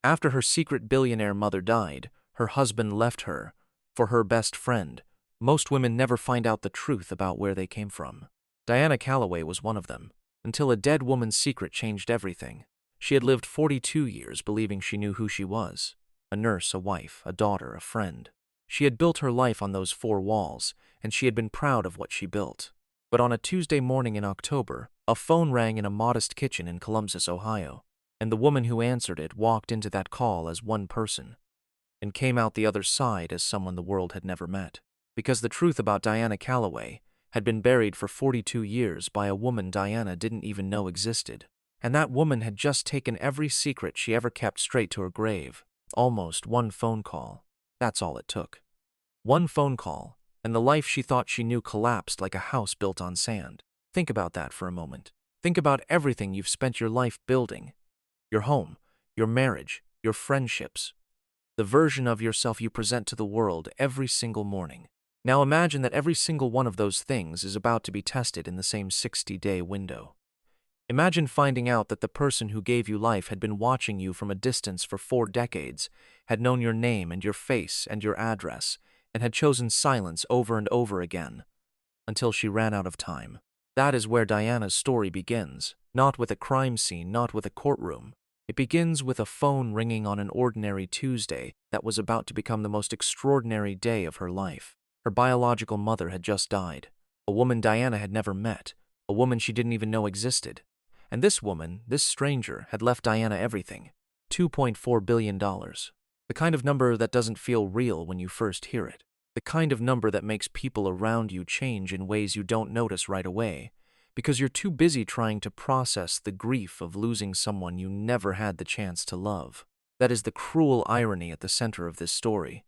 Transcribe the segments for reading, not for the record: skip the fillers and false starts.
After her secret billionaire mother died, her husband left her for her best friend. Most women never find out the truth about where they came from. Diana Calloway was one of them, until a dead woman's secret changed everything. She had lived 42 years believing she knew who she was. A nurse, a wife, a daughter, a friend. She had built her life on those four walls, and she had been proud of what she built. But on a Tuesday morning in October, a phone rang in a modest kitchen in Columbus, Ohio, and the woman who answered it walked into that call as one person, and came out the other side as someone the world had never met. Because the truth about Diana Calloway had been buried for 42 years by a woman Diana didn't even know existed. And that woman had just taken every secret she ever kept straight to her grave. Almost one phone call. That's all it took. One phone call, and the life she thought she knew collapsed like a house built on sand. Think about that for a moment. Think about everything you've spent your life building. Your home, your marriage, your friendships. The version of yourself you present to the world every single morning. Now imagine that every single one of those things is about to be tested in the same 60-day window. Imagine finding out that the person who gave you life had been watching you from a distance for 4 decades, had known your name and your face and your address, and had chosen silence over and over again, until she ran out of time. That is where Diana's story begins, not with a crime scene, not with a courtroom. It begins with a phone ringing on an ordinary Tuesday that was about to become the most extraordinary day of her life. Her biological mother had just died, a woman Diana had never met, a woman she didn't even know existed. And this woman, this stranger, had left Diana everything. $2.4 billion. The kind of number that doesn't feel real when you first hear it. The kind of number that makes people around you change in ways you don't notice right away, because you're too busy trying to process the grief of losing someone you never had the chance to love. That is the cruel irony at the center of this story.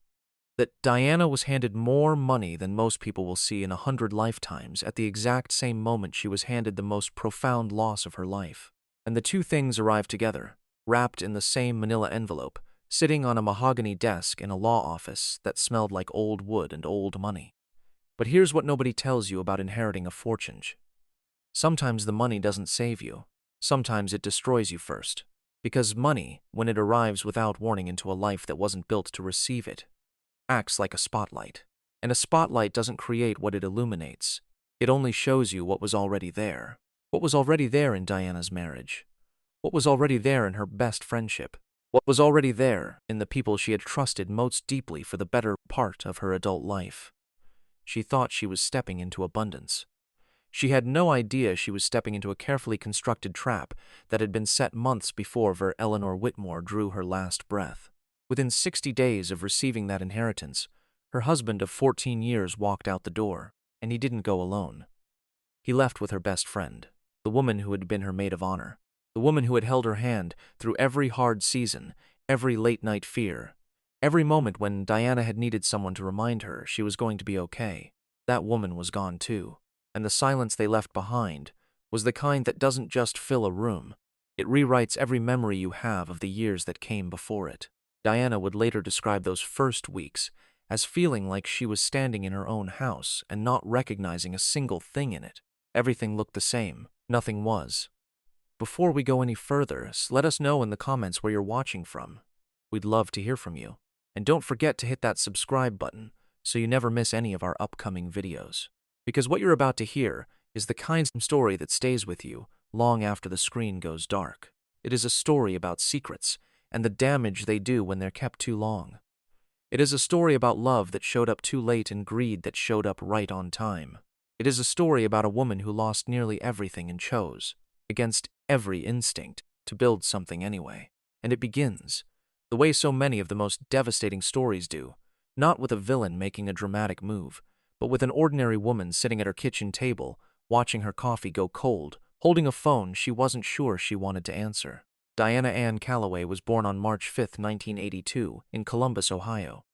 That Diana was handed more money than most people will see in 100 lifetimes at the exact same moment she was handed the most profound loss of her life. And the two things arrived together, wrapped in the same manila envelope, sitting on a mahogany desk in a law office that smelled like old wood and old money. But here's what nobody tells you about inheriting a fortune. Sometimes the money doesn't save you. Sometimes it destroys you first. Because money, when it arrives without warning into a life that wasn't built to receive it, acts like a spotlight. And a spotlight doesn't create what it illuminates. It only shows you what was already there. What was already there in Diana's marriage. What was already there in her best friendship. What was already there in the people she had trusted most deeply for the better part of her adult life. She thought she was stepping into abundance. She had no idea she was stepping into a carefully constructed trap that had been set months before Eleanor Whitmore drew her last breath. Within 60 days of receiving that inheritance, her husband of 14 years walked out the door, and he didn't go alone. He left with her best friend, the woman who had been her maid of honor, the woman who had held her hand through every hard season, every late-night fear, every moment when Diana had needed someone to remind her she was going to be okay. That woman was gone too, and the silence they left behind was the kind that doesn't just fill a room, it rewrites every memory you have of the years that came before it. Diana would later describe those first weeks as feeling like she was standing in her own house and not recognizing a single thing in it. Everything looked the same. Nothing was. Before we go any further, let us know in the comments where you're watching from. We'd love to hear from you. And don't forget to hit that subscribe button so you never miss any of our upcoming videos. Because what you're about to hear is the kind of story that stays with you long after the screen goes dark. It is a story about secrets and the damage they do when they're kept too long. It is a story about love that showed up too late and greed that showed up right on time. It is a story about a woman who lost nearly everything and chose, against every instinct, to build something anyway. And it begins, the way so many of the most devastating stories do, not with a villain making a dramatic move, but with an ordinary woman sitting at her kitchen table, watching her coffee go cold, holding a phone she wasn't sure she wanted to answer. Diana Ann Calloway was born on March 5, 1982, in Columbus, Ohio.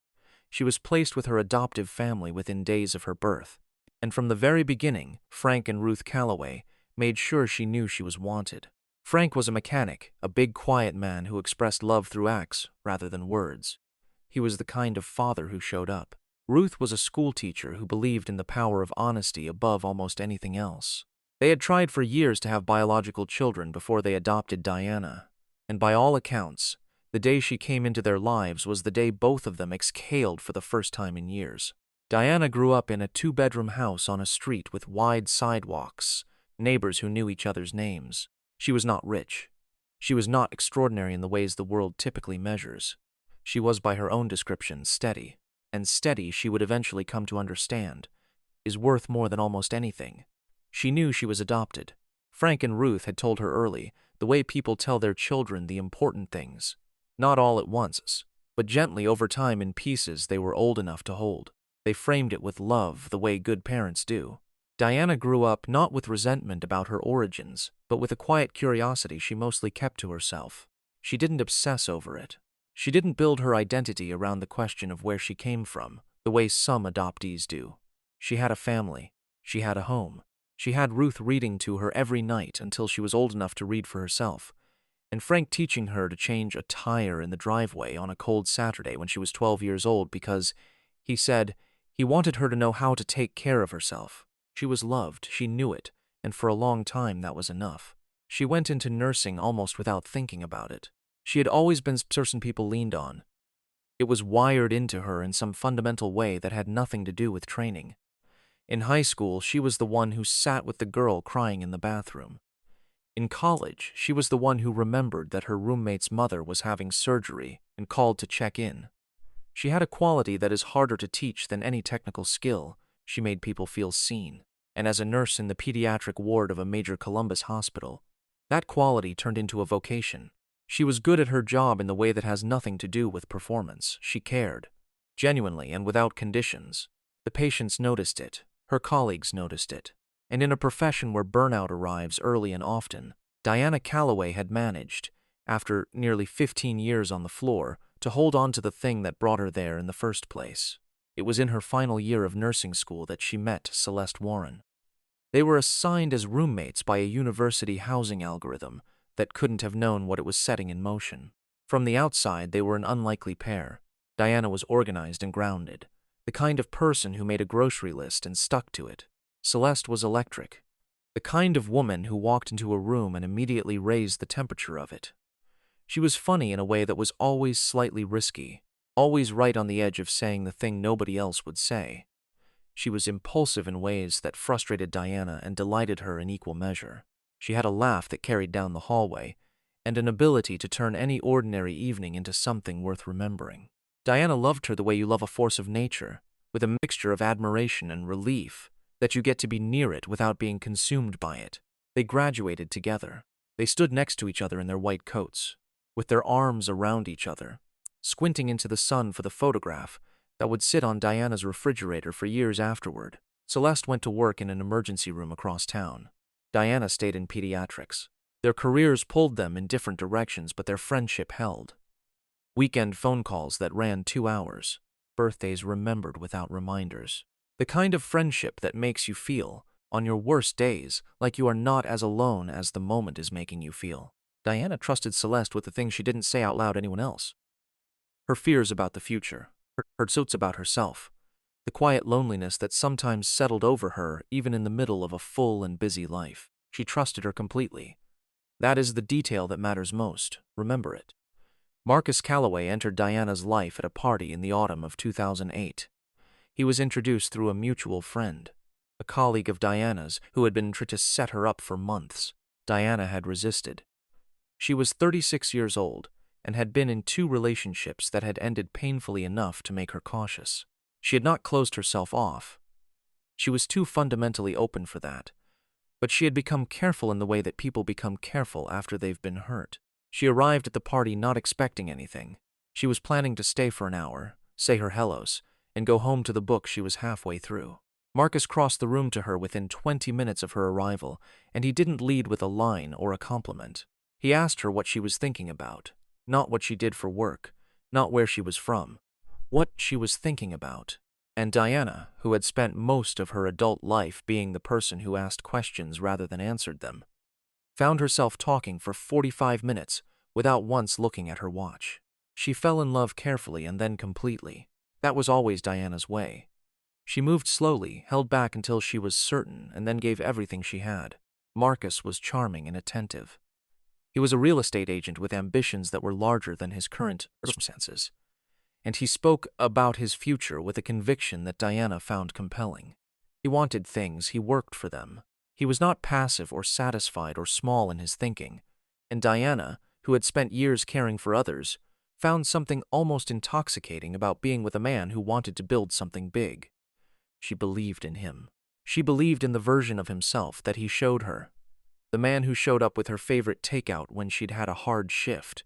She was placed with her adoptive family within days of her birth, and from the very beginning, Frank and Ruth Calloway made sure she knew she was wanted. Frank was a mechanic, a big quiet man who expressed love through acts rather than words. He was the kind of father who showed up. Ruth was a school teacher who believed in the power of honesty above almost anything else. They had tried for years to have biological children before they adopted Diana, and by all accounts, The day she came into their lives was the day both of them exhaled for the first time in years. Diana grew up in a two-bedroom house on a street with wide sidewalks, neighbors who knew each other's names. She was not rich. She was not extraordinary in the ways the world typically measures. She was, by her own description, steady. And steady, she would eventually come to understand, is worth more than almost anything. She knew she was adopted. Frank and Ruth had told her early, the way people tell their children the important things. Not all at once, but gently over time in pieces they were old enough to hold. They framed it with love, the way good parents do. Diana grew up not with resentment about her origins, but with a quiet curiosity she mostly kept to herself. She didn't obsess over it. She didn't build her identity around the question of where she came from, the way some adoptees do. She had a family. She had a home. She had Ruth reading to her every night until she was old enough to read for herself, and Frank teaching her to change a tire in the driveway on a cold Saturday when she was 12 years old because, he said, he wanted her to know how to take care of herself. She was loved, she knew it, and for a long time that was enough. She went into nursing almost without thinking about it. She had always been a person people leaned on. It was wired into her in some fundamental way that had nothing to do with training. In high school, she was the one who sat with the girl crying in the bathroom. In college, she was the one who remembered that her roommate's mother was having surgery and called to check in. She had a quality that is harder to teach than any technical skill. She made people feel seen. And as a nurse in the pediatric ward of a major Columbus hospital, that quality turned into a vocation. She was good at her job in the way that has nothing to do with performance. She cared, genuinely and without conditions. The patients noticed it. Her colleagues noticed it. And in a profession where burnout arrives early and often, Diana Calloway had managed, after nearly 15 years on the floor, to hold on to the thing that brought her there in the first place. It was in her final year of nursing school that she met Celeste Warren. They were assigned as roommates by a university housing algorithm that couldn't have known what it was setting in motion. From the outside, they were an unlikely pair. Diana was organized and grounded, the kind of person who made a grocery list and stuck to it. Celeste was electric, the kind of woman who walked into a room and immediately raised the temperature of it. She was funny in a way that was always slightly risky, always right on the edge of saying the thing nobody else would say. She was impulsive in ways that frustrated Diana and delighted her in equal measure. She had a laugh that carried down the hallway, and an ability to turn any ordinary evening into something worth remembering. Diana loved her the way you love a force of nature, with a mixture of admiration and relief, that you get to be near it without being consumed by it. They graduated together. They stood next to each other in their white coats, with their arms around each other, squinting into the sun for the photograph that would sit on Diana's refrigerator for years afterward. Celeste went to work in an emergency room across town. Diana stayed in pediatrics. Their careers pulled them in different directions, but their friendship held. Weekend phone calls that ran 2 hours. Birthdays remembered without reminders. The kind of friendship that makes you feel, on your worst days, like you are not as alone as the moment is making you feel. Diana trusted Celeste with the things she didn't say out loud to anyone else. Her fears about the future, her doubts about herself, the quiet loneliness that sometimes settled over her even in the middle of a full and busy life. She trusted her completely. That is the detail that matters most. Remember it. Marcus Calloway entered Diana's life at a party in the autumn of 2008. He was introduced through a mutual friend, a colleague of Diana's who had been trying to set her up for months. Diana had resisted. She was 36 years old and had been in 2 relationships that had ended painfully enough to make her cautious. She had not closed herself off. She was too fundamentally open for that. But she had become careful in the way that people become careful after they've been hurt. She arrived at the party not expecting anything. She was planning to stay for an hour, say her hellos, and go home to the book she was halfway through. Marcus crossed the room to her within 20 minutes of her arrival, and he didn't lead with a line or a compliment. He asked her what she was thinking about, not what she did for work, not where she was from, what she was thinking about. And Diana, who had spent most of her adult life being the person who asked questions rather than answered them, found herself talking for 45 minutes without once looking at her watch. She fell in love carefully and then completely. That was always Diana's way. She moved slowly, held back until she was certain, and then gave everything she had. Marcus was charming and attentive. He was a real estate agent with ambitions that were larger than his current circumstances, and he spoke about his future with a conviction that Diana found compelling. He wanted things, he worked for them. He was not passive or satisfied or small in his thinking, and Diana, who had spent years caring for others, found something almost intoxicating about being with a man who wanted to build something big. She believed in him. She believed in the version of himself that he showed her. The man who showed up with her favorite takeout when she'd had a hard shift,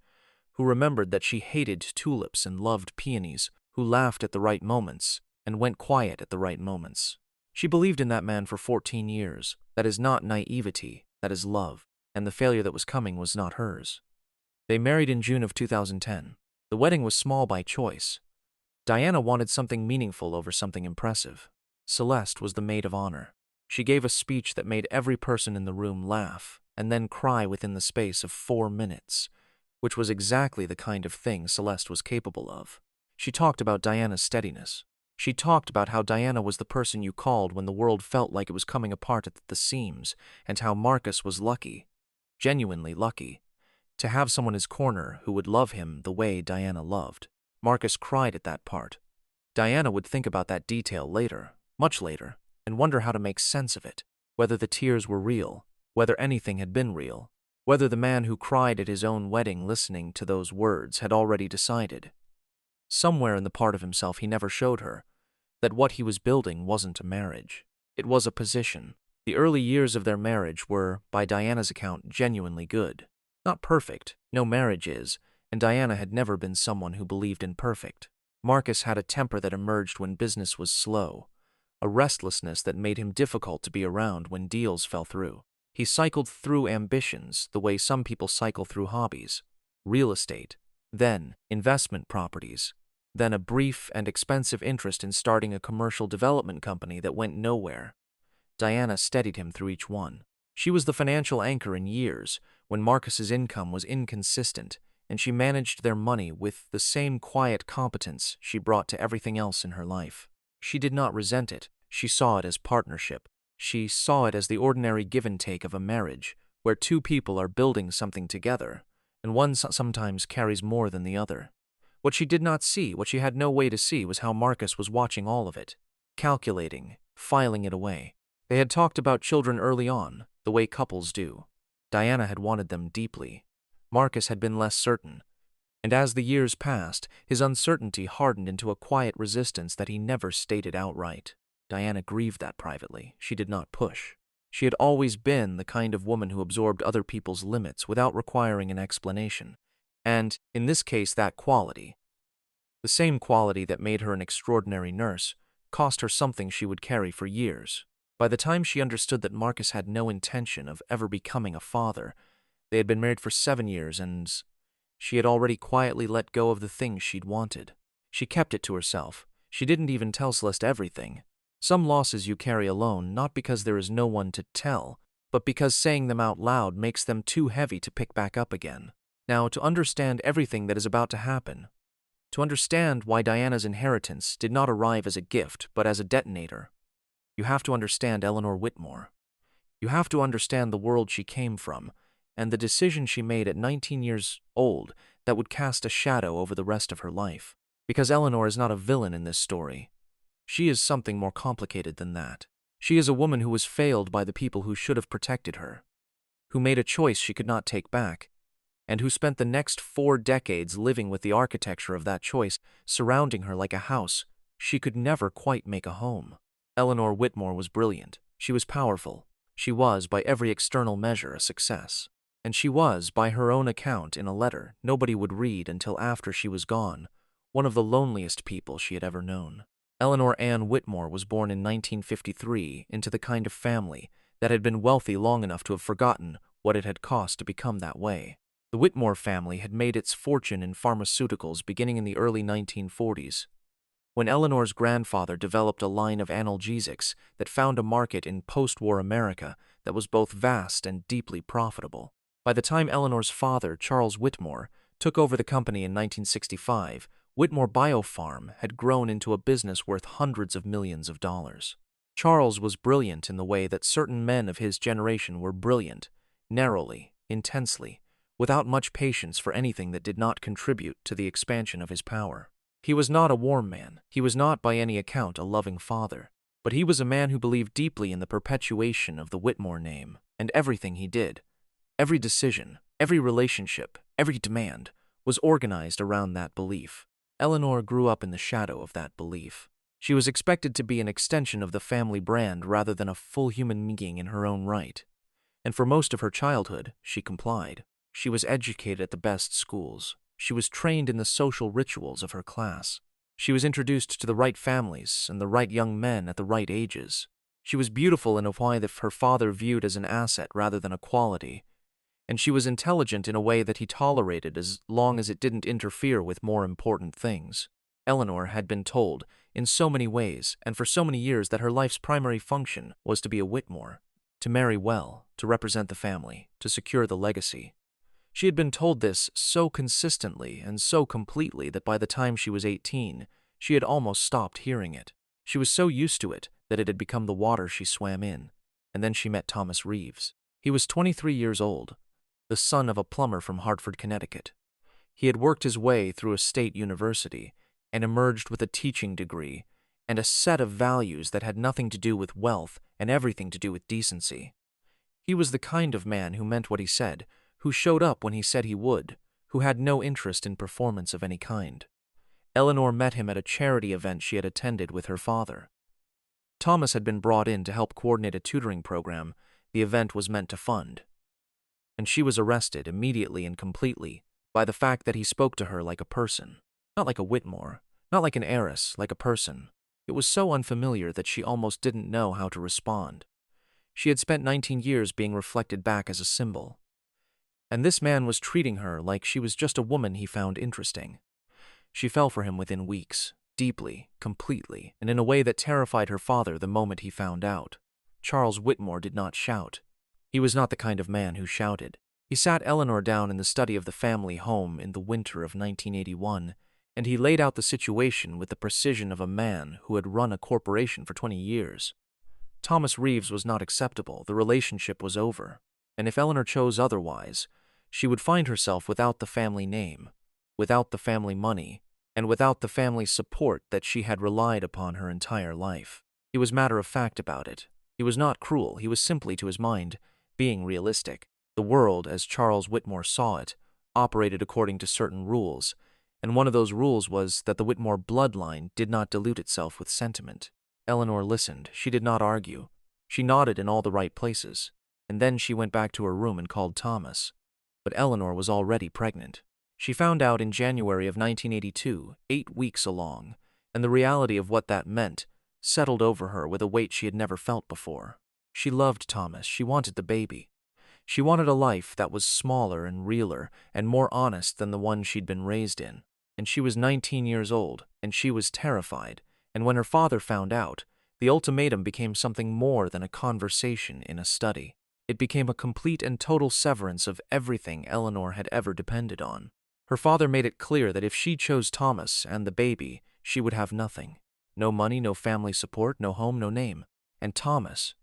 who remembered that she hated tulips and loved peonies, who laughed at the right moments and went quiet at the right moments. She believed in that man for 14 years. That is not naivety, that is love, and the failure that was coming was not hers. They married in June of 2010. The wedding was small by choice. Diana wanted something meaningful over something impressive. Celeste was the maid of honor. She gave a speech that made every person in the room laugh and then cry within the space of 4 minutes, which was exactly the kind of thing Celeste was capable of. She talked about Diana's steadiness. She talked about how Diana was the person you called when the world felt like it was coming apart at the seams, and how Marcus was lucky, genuinely lucky, to have someone in his corner who would love him the way Diana loved. Marcus cried at that part. Diana would think about that detail later, much later, and wonder how to make sense of it, whether the tears were real, whether anything had been real, whether the man who cried at his own wedding listening to those words had already decided, somewhere in the part of himself he never showed her, that what he was building wasn't a marriage. It was a position. The early years of their marriage were, by Diana's account, genuinely good. Not perfect, no marriage is, and Diana had never been someone who believed in perfect. Marcus had a temper that emerged when business was slow, a restlessness that made him difficult to be around when deals fell through. He cycled through ambitions the way some people cycle through hobbies. Real estate, then investment properties, then a brief and expensive interest in starting a commercial development company that went nowhere. Diana steadied him through each one. She was the financial anchor in years when Marcus's income was inconsistent, and she managed their money with the same quiet competence she brought to everything else in her life. She did not resent it. She saw it as partnership. She saw it as the ordinary give and take of a marriage, where two people are building something together, and one sometimes carries more than the other. What she did not see, what she had no way to see, was how Marcus was watching all of it, calculating, filing it away. They had talked about children early on, the way couples do. Diana had wanted them deeply. Marcus had been less certain, and as the years passed, his uncertainty hardened into a quiet resistance that he never stated outright. Diana grieved that privately. She did not push. She had always been the kind of woman who absorbed other people's limits without requiring an explanation. And, in this case, that quality, the same quality that made her an extraordinary nurse, cost her something she would carry for years. By the time she understood that Marcus had no intention of ever becoming a father, they had been married for 7 years, and she had already quietly let go of the things she'd wanted. She kept it to herself. She didn't even tell Celeste everything. Some losses you carry alone, not because there is no one to tell, but because saying them out loud makes them too heavy to pick back up again. Now, to understand everything that is about to happen, to understand why Diana's inheritance did not arrive as a gift but as a detonator, you have to understand Eleanor Whitmore. You have to understand the world she came from, and the decision she made at 19 years old that would cast a shadow over the rest of her life. Because Eleanor is not a villain in this story. She is something more complicated than that. She is a woman who was failed by the people who should have protected her, who made a choice she could not take back, and who spent the next 4 decades living with the architecture of that choice surrounding her like a house she could never quite make a home. Eleanor Whitmore was brilliant. She was powerful. She was, by every external measure, a success. And she was, by her own account in a letter nobody would read until after she was gone, one of the loneliest people she had ever known. Eleanor Ann Whitmore was born in 1953 into the kind of family that had been wealthy long enough to have forgotten what it had cost to become that way. The Whitmore family had made its fortune in pharmaceuticals beginning in the early 1940s, when Eleanor's grandfather developed a line of analgesics that found a market in post-war America that was both vast and deeply profitable. By the time Eleanor's father, Charles Whitmore, took over the company in 1965, Whitmore Biopharm had grown into a business worth hundreds of millions of dollars. Charles was brilliant in the way that certain men of his generation were brilliant, narrowly, intensely, without much patience for anything that did not contribute to the expansion of his power. He was not a warm man. He was not by any account a loving father. But he was a man who believed deeply in the perpetuation of the Whitmore name, and everything he did, every decision, every relationship, every demand, was organized around that belief. Eleanor grew up in the shadow of that belief. She was expected to be an extension of the family brand rather than a full human being in her own right. And for most of her childhood, she complied. She was educated at the best schools. She was trained in the social rituals of her class. She was introduced to the right families and the right young men at the right ages. She was beautiful in a way that her father viewed as an asset rather than a quality, and she was intelligent in a way that he tolerated as long as it didn't interfere with more important things. Eleanor had been told, in so many ways and for so many years, that her life's primary function was to be a Whitmore, to marry well, to represent the family, to secure the legacy. She had been told this so consistently and so completely that by the time she was 18, she had almost stopped hearing it. She was so used to it that it had become the water she swam in. And then she met Thomas Reeves. He was 23 years old, the son of a plumber from Hartford, Connecticut. He had worked his way through a state university and emerged with a teaching degree and a set of values that had nothing to do with wealth and everything to do with decency. He was the kind of man who meant what he said, who showed up when he said he would, who had no interest in performance of any kind. Eleanor met him at a charity event she had attended with her father. Thomas had been brought in to help coordinate a tutoring program the event was meant to fund. And she was arrested immediately and completely by the fact that he spoke to her like a person. Not like a Whitmore, not like an heiress, like a person. It was so unfamiliar that she almost didn't know how to respond. She had spent 19 years being reflected back as a symbol. And this man was treating her like she was just a woman he found interesting. She fell for him within weeks, deeply, completely, and in a way that terrified her father the moment he found out. Charles Whitmore did not shout. He was not the kind of man who shouted. He sat Eleanor down in the study of the family home in the winter of 1981, and he laid out the situation with the precision of a man who had run a corporation for 20 years. Thomas Reeves was not acceptable. The relationship was over. And if Eleanor chose otherwise, she would find herself without the family name, without the family money, and without the family support that she had relied upon her entire life. He was matter-of-fact about it. He was not cruel. He was simply, to his mind, being realistic. The world, as Charles Whitmore saw it, operated according to certain rules, and one of those rules was that the Whitmore bloodline did not dilute itself with sentiment. Eleanor listened. She did not argue. She nodded in all the right places, and then she went back to her room and called Thomas. But Eleanor was already pregnant. She found out in January of 1982, 8 weeks along, and the reality of what that meant settled over her with a weight she had never felt before. She loved Thomas. She wanted the baby. She wanted a life that was smaller and realer and more honest than the one she'd been raised in. And she was 19 years old, and she was terrified. And when her father found out, the ultimatum became something more than a conversation in a study. It became a complete and total severance of everything Eleanor had ever depended on. Her father made it clear that if she chose Thomas and the baby, she would have nothing. No money, no family support, no home, no name. And Thomas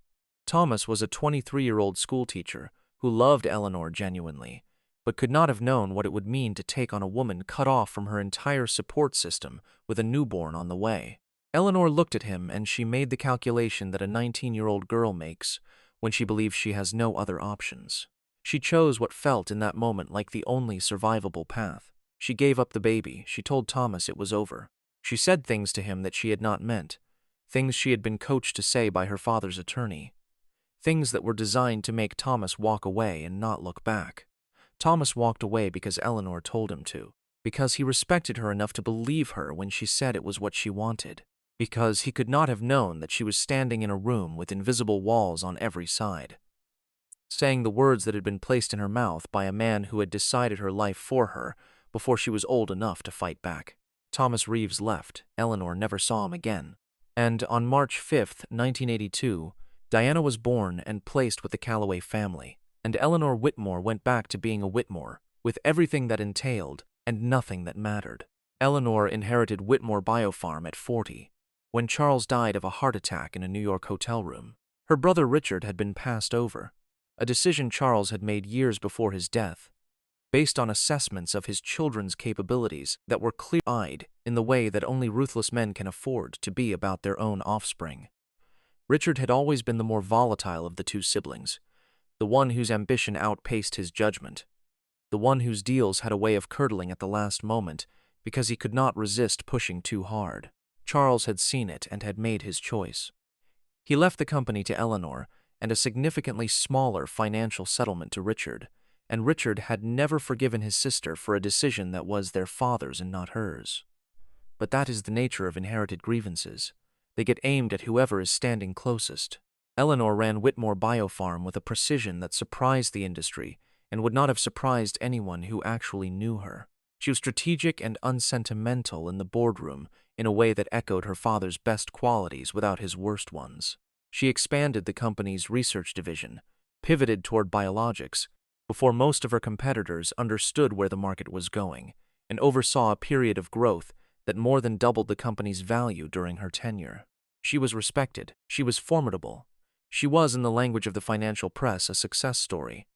was a 23-year-old schoolteacher who loved Eleanor genuinely, but could not have known what it would mean to take on a woman cut off from her entire support system with a newborn on the way. Eleanor looked at him and she made the calculation that a 19-year-old girl makes when she believes she has no other options. She chose what felt in that moment like the only survivable path. She gave up the baby. She told Thomas it was over. She said things to him that she had not meant, things she had been coached to say by her father's attorney, things that were designed to make Thomas walk away and not look back. Thomas walked away because Eleanor told him to, because he respected her enough to believe her when she said it was what she wanted, because he could not have known that she was standing in a room with invisible walls on every side, saying the words that had been placed in her mouth by a man who had decided her life for her before she was old enough to fight back. Thomas Reeves left. Eleanor never saw him again. And on March 5th, 1982, Diana was born and placed with the Calloway family, and Eleanor Whitmore went back to being a Whitmore, with everything that entailed and nothing that mattered. Eleanor inherited Whitmore Biofarm at 40, when Charles died of a heart attack in a New York hotel room. Her brother Richard had been passed over, a decision Charles had made years before his death, based on assessments of his children's capabilities that were clear-eyed in the way that only ruthless men can afford to be about their own offspring. Richard had always been the more volatile of the two siblings, the one whose ambition outpaced his judgment, the one whose deals had a way of curdling at the last moment because he could not resist pushing too hard. Charles had seen it and had made his choice. He left the company to Eleanor and a significantly smaller financial settlement to Richard, and Richard had never forgiven his sister for a decision that was their father's and not hers. But that is the nature of inherited grievances. They get aimed at whoever is standing closest. Eleanor ran Whitmore Biofarm with a precision that surprised the industry and would not have surprised anyone who actually knew her. She was strategic and unsentimental in the boardroom in a way that echoed her father's best qualities without his worst ones. She expanded the company's research division, pivoted toward biologics, before most of her competitors understood where the market was going, and oversaw a period of growth that more than doubled the company's value during her tenure. She was respected. She was formidable. She was, in the language of the financial press, a success story.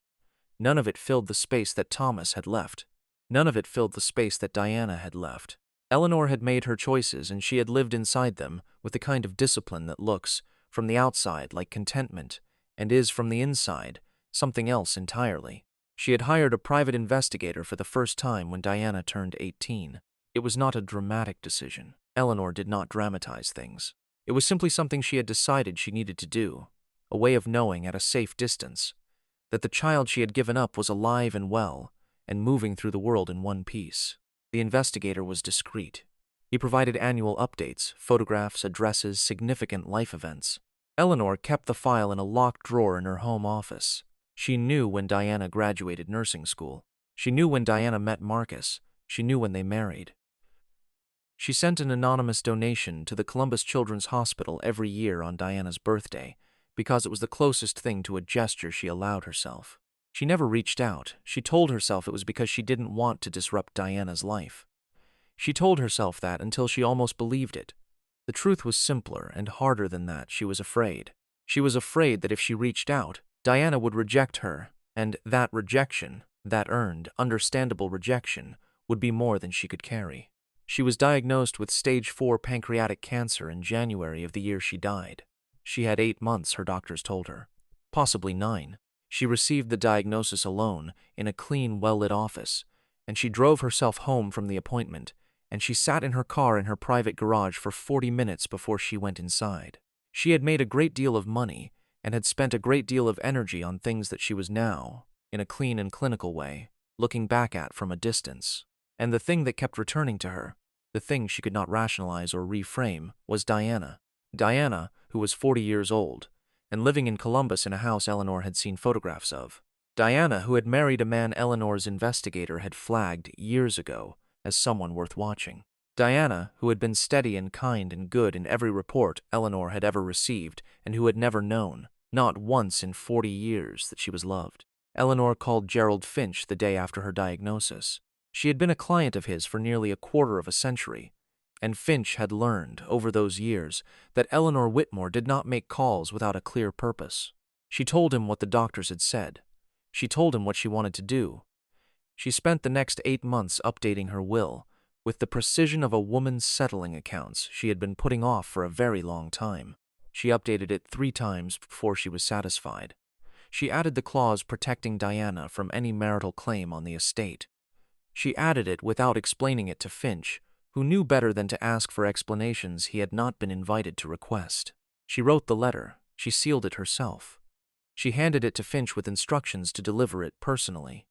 None of it filled the space that Thomas had left. None of it filled the space that Diana had left. Eleanor had made her choices, and she had lived inside them with the kind of discipline that looks, from the outside, like contentment, and is, from the inside, something else entirely. She had hired a private investigator for the first time when Diana turned 18. It was not a dramatic decision. Eleanor did not dramatize things. It was simply something she had decided she needed to do, a way of knowing at a safe distance that the child she had given up was alive and well and moving through the world in one piece. The investigator was discreet. He provided annual updates, photographs, addresses, significant life events. Eleanor kept the file in a locked drawer in her home office. She knew when Diana graduated nursing school. She knew when Diana met Marcus. She knew when they married. She sent an anonymous donation to the Columbus Children's Hospital every year on Diana's birthday because it was the closest thing to a gesture she allowed herself. She never reached out. She told herself it was because she didn't want to disrupt Diana's life. She told herself that until she almost believed it. The truth was simpler and harder than that. She was afraid. She was afraid that if she reached out, Diana would reject her, and that rejection, that earned, understandable rejection, would be more than she could carry. She was diagnosed with stage 4 pancreatic cancer in January of the year she died. She had 8 months, her doctors told her. Possibly 9. She received the diagnosis alone, in a clean, well-lit office, and she drove herself home from the appointment, and she sat in her car in her private garage for 40 minutes before she went inside. She had made a great deal of money, and had spent a great deal of energy on things that she was now, in a clean and clinical way, looking back at from a distance. And the thing that kept returning to her, the thing she could not rationalize or reframe, was Diana. Diana, who was 40 years old, and living in Columbus in a house Eleanor had seen photographs of. Diana, who had married a man Eleanor's investigator had flagged years ago as someone worth watching. Diana, who had been steady and kind and good in every report Eleanor had ever received, and who had never known, not once in 40 years, that she was loved. Eleanor called Gerald Finch the day after her diagnosis. She had been a client of his for nearly a quarter of a century, and Finch had learned, over those years, that Eleanor Whitmore did not make calls without a clear purpose. She told him what the doctors had said. She told him what she wanted to do. She spent the next 8 months updating her will, with the precision of a woman's settling accounts she had been putting off for a very long time. She updated it 3 times before she was satisfied. She added the clause protecting Diana from any marital claim on the estate. She added it without explaining it to Finch, who knew better than to ask for explanations he had not been invited to request. She wrote the letter. She sealed it herself. She handed it to Finch with instructions to deliver it personally.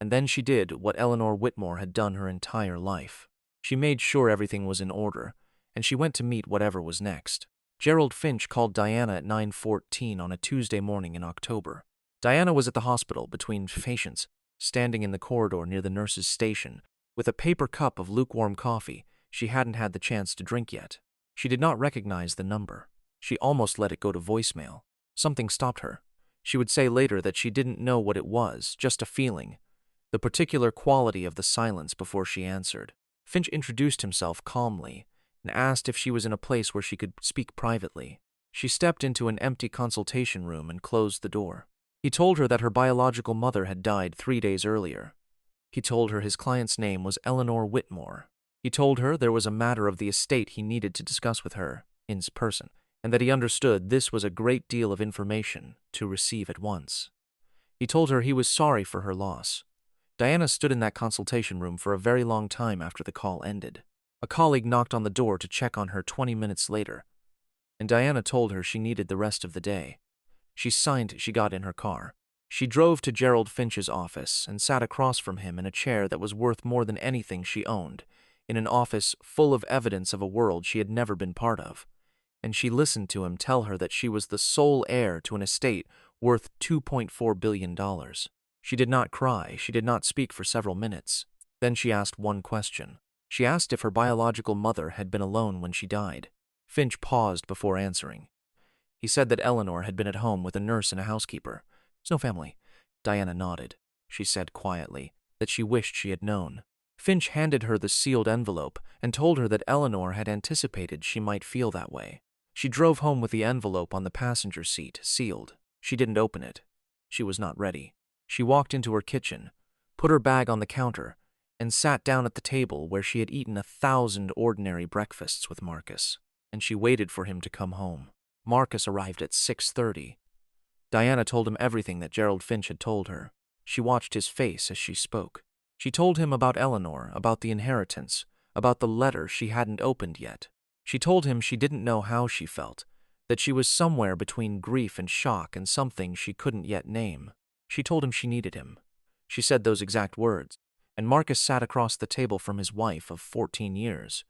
And then she did what Eleanor Whitmore had done her entire life. She made sure everything was in order, and she went to meet whatever was next. Gerald Finch called Diana at 9:14 on a Tuesday morning in October. Diana was at the hospital between patients, standing in the corridor near the nurse's station, with a paper cup of lukewarm coffee she hadn't had the chance to drink yet. She did not recognize the number. She almost let it go to voicemail. Something stopped her. She would say later that she didn't know what it was, just a feeling, the particular quality of the silence before she answered. Finch introduced himself calmly and asked if she was in a place where she could speak privately. She stepped into an empty consultation room and closed the door. He told her that her biological mother had died 3 days earlier. He told her his client's name was Eleanor Whitmore. He told her there was a matter of the estate he needed to discuss with her in person, and that he understood this was a great deal of information to receive at once. He told her he was sorry for her loss. Diana stood in that consultation room for a very long time after the call ended. A colleague knocked on the door to check on her 20 minutes later, and Diana told her she needed the rest of the day. She got in her car. She drove to Gerald Finch's office and sat across from him in a chair that was worth more than anything she owned, in an office full of evidence of a world she had never been part of. And she listened to him tell her that she was the sole heir to an estate worth $2.4 billion. She did not cry, she did not speak for several minutes. Then she asked one question. She asked if her biological mother had been alone when she died. Finch paused before answering. He said that Eleanor had been at home with a nurse and a housekeeper. "There's no family." Diana nodded. She said quietly that she wished she had known. Finch handed her the sealed envelope and told her that Eleanor had anticipated she might feel that way. She drove home with the envelope on the passenger seat, sealed. She didn't open it. She was not ready. She walked into her kitchen, put her bag on the counter, and sat down at the table where she had eaten 1,000 ordinary breakfasts with Marcus, and she waited for him to come home. Marcus arrived at 6:30. Diana told him everything that Gerald Finch had told her. She watched his face as she spoke. She told him about Eleanor, about the inheritance, about the letter she hadn't opened yet. She told him she didn't know how she felt, that she was somewhere between grief and shock and something she couldn't yet name. She told him she needed him. She said those exact words, and Marcus sat across the table from his wife of 14 years,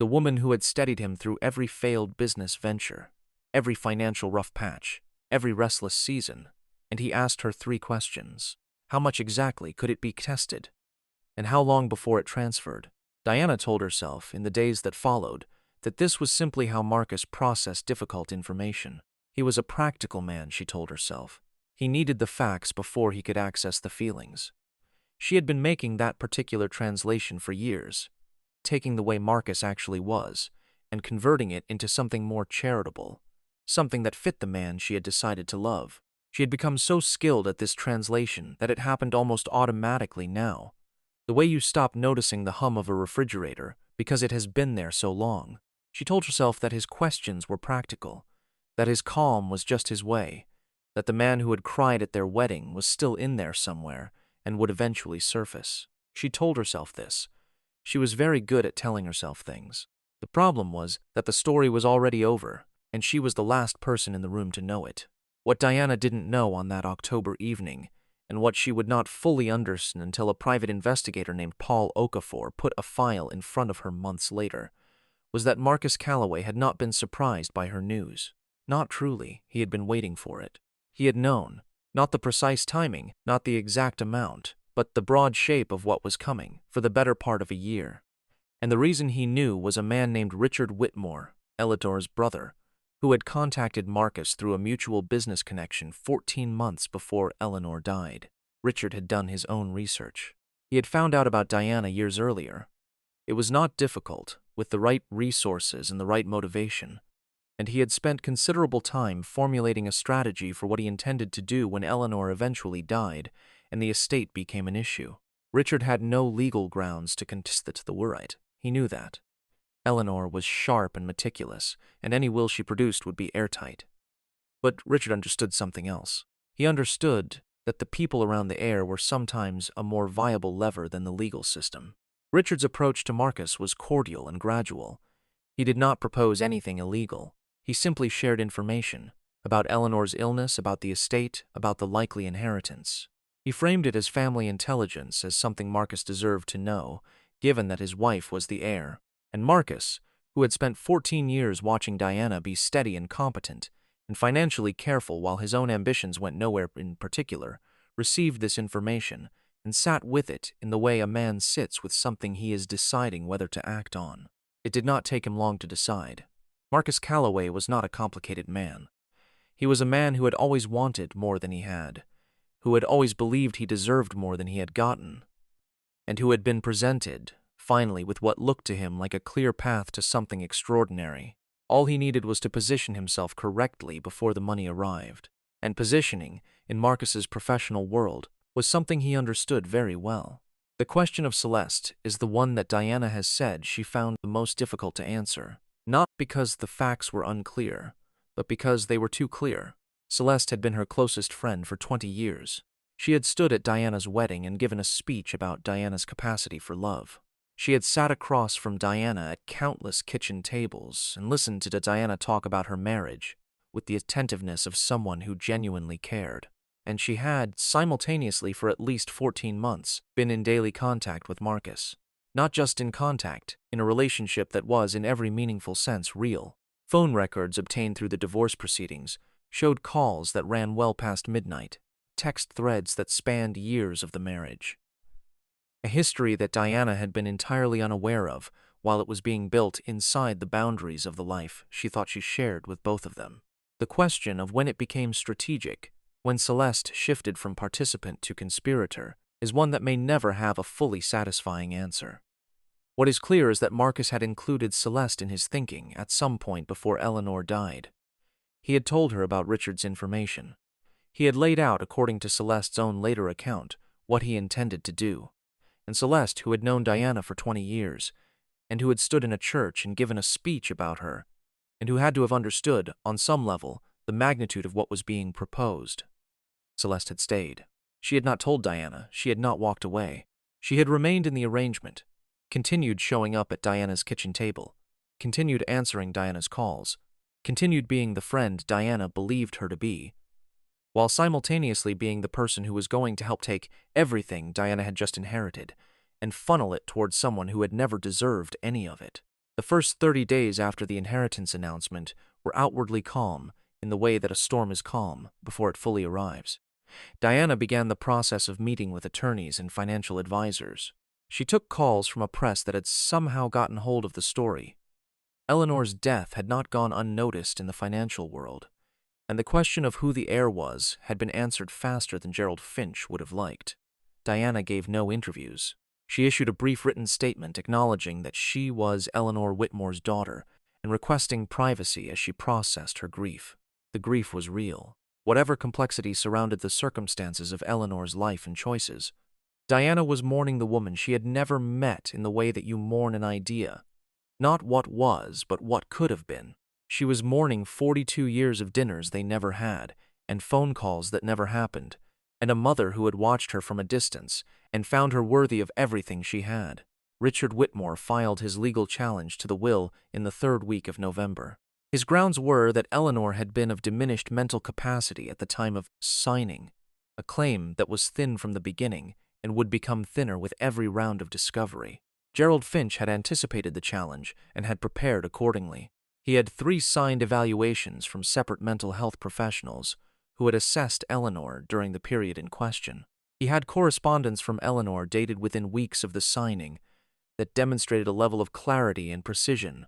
the woman who had steadied him through every failed business venture, every financial rough patch, every restless season, and he asked her 3 questions. How much exactly could it be tested? And how long before it transferred? Diana told herself, in the days that followed, that this was simply how Marcus processed difficult information. He was a practical man, she told herself. He needed the facts before he could access the feelings. She had been making that particular translation for years, taking the way Marcus actually was, and converting it into something more charitable, something that fit the man she had decided to love. She had become so skilled at this translation that it happened almost automatically now, the way you stop noticing the hum of a refrigerator because it has been there so long. She told herself that his questions were practical, that his calm was just his way, that the man who had cried at their wedding was still in there somewhere and would eventually surface. She told herself this. She was very good at telling herself things. The problem was that the story was already over, and she was the last person in the room to know it. What Diana didn't know on that October evening, and what she would not fully understand until a private investigator named Paul Okafor put a file in front of her months later, was that Marcus Calloway had not been surprised by her news. Not truly, he had been waiting for it. He had known, not the precise timing, not the exact amount, but the broad shape of what was coming, for the better part of a year. And the reason he knew was a man named Richard Whitmore, Eleanor's brother, who had contacted Marcus through a mutual business connection 14 months before Eleanor died. Richard had done his own research. He had found out about Diana years earlier. It was not difficult, with the right resources and the right motivation, and he had spent considerable time formulating a strategy for what he intended to do when Eleanor eventually died and the estate became an issue. Richard had no legal grounds to contest the right. He knew that. Eleanor was sharp and meticulous, and any will she produced would be airtight. But Richard understood something else. He understood that the people around the heir were sometimes a more viable lever than the legal system. Richard's approach to Marcus was cordial and gradual. He did not propose anything illegal. He simply shared information about Eleanor's illness, about the estate, about the likely inheritance. He framed it as family intelligence, as something Marcus deserved to know, given that his wife was the heir. And Marcus, who had spent 14 years watching Diana be steady and competent, and financially careful while his own ambitions went nowhere in particular, received this information and sat with it in the way a man sits with something he is deciding whether to act on. It did not take him long to decide. Marcus Calloway was not a complicated man. He was a man who had always wanted more than he had, who had always believed he deserved more than he had gotten, and who had been presented, finally, with what looked to him like a clear path to something extraordinary. All he needed was to position himself correctly before the money arrived, and positioning, in Marcus's professional world, was something he understood very well. The question of Celeste is the one that Diana has said she found the most difficult to answer, not because the facts were unclear, but because they were too clear. Celeste had been her closest friend for 20 years. She had stood at Diana's wedding and given a speech about Diana's capacity for love. She had sat across from Diana at countless kitchen tables and listened to Diana talk about her marriage with the attentiveness of someone who genuinely cared. And she had, simultaneously for at least 14 months, been in daily contact with Marcus. Not just in contact, in a relationship that was, in every meaningful sense, real. Phone records obtained through the divorce proceedings showed calls that ran well past midnight, text threads that spanned years of the marriage. A history that Diana had been entirely unaware of while it was being built inside the boundaries of the life she thought she shared with both of them. The question of when it became strategic, when Celeste shifted from participant to conspirator, is one that may never have a fully satisfying answer. What is clear is that Marcus had included Celeste in his thinking at some point before Eleanor died. He had told her about Richard's information. He had laid out, according to Celeste's own later account, what he intended to do. And Celeste, who had known Diana for 20 years, and who had stood in a church and given a speech about her, and who had to have understood, on some level, the magnitude of what was being proposed. Celeste had stayed. She had not told Diana, she had not walked away. She had remained in the arrangement, continued showing up at Diana's kitchen table, continued answering Diana's calls, continued being the friend Diana believed her to be, while simultaneously being the person who was going to help take everything Diana had just inherited and funnel it towards someone who had never deserved any of it. The first 30 days after the inheritance announcement were outwardly calm in the way that a storm is calm before it fully arrives. Diana began the process of meeting with attorneys and financial advisors. She took calls from a press that had somehow gotten hold of the story. Eleanor's death had not gone unnoticed in the financial world, and the question of who the heir was had been answered faster than Gerald Finch would have liked. Diana gave no interviews. She issued a brief written statement acknowledging that she was Eleanor Whitmore's daughter and requesting privacy as she processed her grief. The grief was real. Whatever complexity surrounded the circumstances of Eleanor's life and choices, Diana was mourning the woman she had never met in the way that you mourn an idea. Not what was, but what could have been. She was mourning 42 years of dinners they never had, and phone calls that never happened, and a mother who had watched her from a distance and found her worthy of everything she had. Richard Whitmore filed his legal challenge to the will in the 3rd week of November. His grounds were that Eleanor had been of diminished mental capacity at the time of signing, a claim that was thin from the beginning and would become thinner with every round of discovery. Gerald Finch had anticipated the challenge and had prepared accordingly. He had 3 signed evaluations from separate mental health professionals who had assessed Eleanor during the period in question. He had correspondence from Eleanor dated within weeks of the signing that demonstrated a level of clarity and precision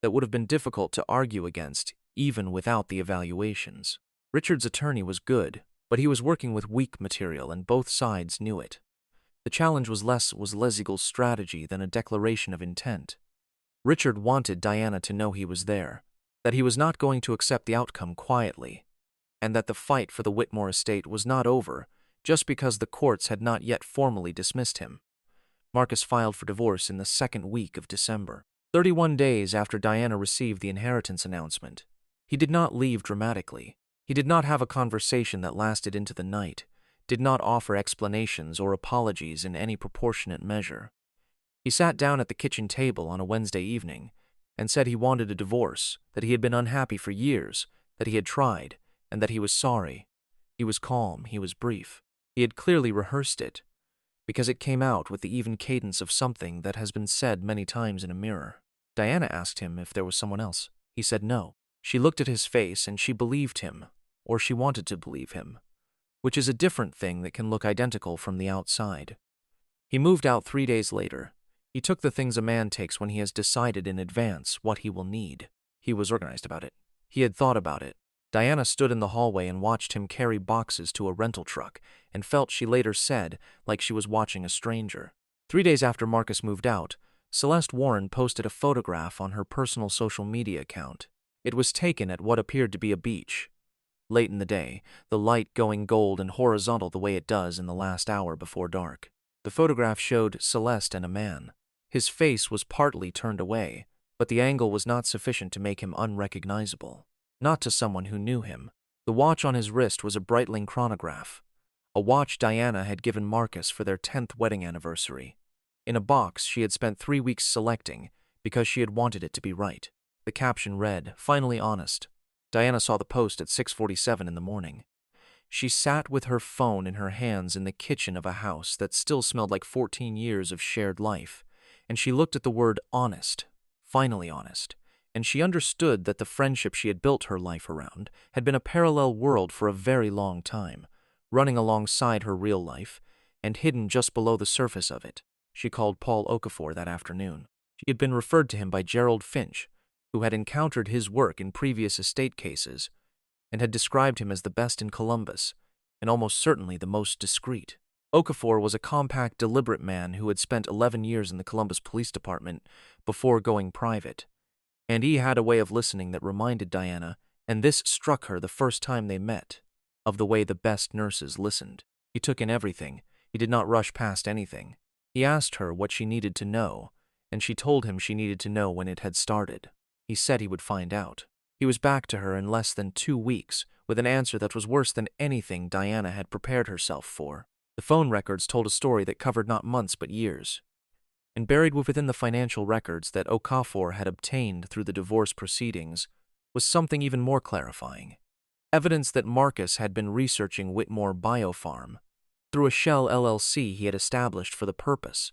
that would have been difficult to argue against even without the evaluations. Richard's attorney was good, but he was working with weak material and both sides knew it. The challenge was less legal strategy than a declaration of intent. Richard wanted Diana to know he was there, that he was not going to accept the outcome quietly, and that the fight for the Whitmore estate was not over just because the courts had not yet formally dismissed him. Marcus filed for divorce in the 2nd week of December, 31 days after Diana received the inheritance announcement. He did not leave dramatically. He did not have a conversation that lasted into the night, did not offer explanations or apologies in any proportionate measure. He sat down at the kitchen table on a Wednesday evening and said he wanted a divorce, that he had been unhappy for years, that he had tried, and that he was sorry. He was calm, he was brief. He had clearly rehearsed it, because it came out with the even cadence of something that has been said many times in a mirror. Diana asked him if there was someone else. He said no. She looked at his face and she believed him, or she wanted to believe him, which is a different thing that can look identical from the outside. He moved out 3 days later. He took the things a man takes when he has decided in advance what he will need. He was organized about it. He had thought about it. Diana stood in the hallway and watched him carry boxes to a rental truck and felt, she later said, like she was watching a stranger. 3 days after Marcus moved out, Celeste Warren posted a photograph on her personal social media account. It was taken at what appeared to be a beach. Late in the day, the light going gold and horizontal the way it does in the last hour before dark. The photograph showed Celeste and a man. His face was partly turned away, but the angle was not sufficient to make him unrecognizable. Not to someone who knew him. The watch on his wrist was a Breitling chronograph, a watch Diana had given Marcus for their 10th wedding anniversary. In a box she had spent 3 weeks selecting because she had wanted it to be right. The caption read, "Finally honest." Diana saw the post at 6:47 in the morning. She sat with her phone in her hands in the kitchen of a house that still smelled like 14 years of shared life, and she looked at the word honest, finally honest, and she understood that the friendship she had built her life around had been a parallel world for a very long time, running alongside her real life and hidden just below the surface of it. She called Paul Okafor that afternoon. She had been referred to him by Gerald Finch, who had encountered his work in previous estate cases and had described him as the best in Columbus, and almost certainly the most discreet. Okafor was a compact, deliberate man who had spent 11 years in the Columbus Police Department before going private, and he had a way of listening that reminded Diana, and this struck her the first time they met, of the way the best nurses listened. He took in everything. He did not rush past anything. He asked her what she needed to know, and she told him she needed to know when it had started. He said he would find out. He was back to her in less than 2 weeks, with an answer that was worse than anything Diana had prepared herself for. The phone records told a story that covered not months but years, and buried within the financial records that Okafor had obtained through the divorce proceedings was something even more clarifying. Evidence that Marcus had been researching Whitmore Biofarm through a shell LLC he had established for the purpose,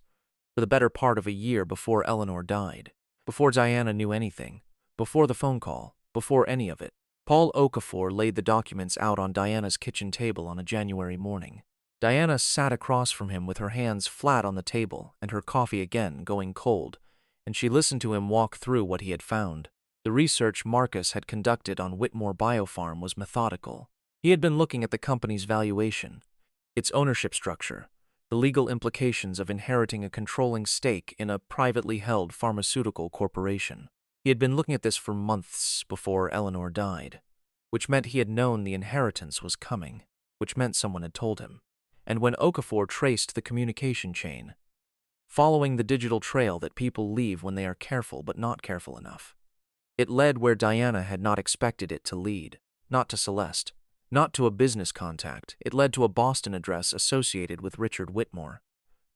for the better part of a year before Eleanor died, before Diana knew anything, before the phone call, before any of it. Paul Okafor laid the documents out on Diana's kitchen table on a January morning. Diana sat across from him with her hands flat on the table and her coffee again going cold, and she listened to him walk through what he had found. The research Marcus had conducted on Whitmore Biofarm was methodical. He had been looking at the company's valuation, its ownership structure, the legal implications of inheriting a controlling stake in a privately held pharmaceutical corporation. He had been looking at this for months before Eleanor died, which meant he had known the inheritance was coming, which meant someone had told him. And when Okafor traced the communication chain, following the digital trail that people leave when they are careful but not careful enough, it led where Diana had not expected it to lead, not to Celeste, not to a business contact. It led to a Boston address associated with Richard Whitmore.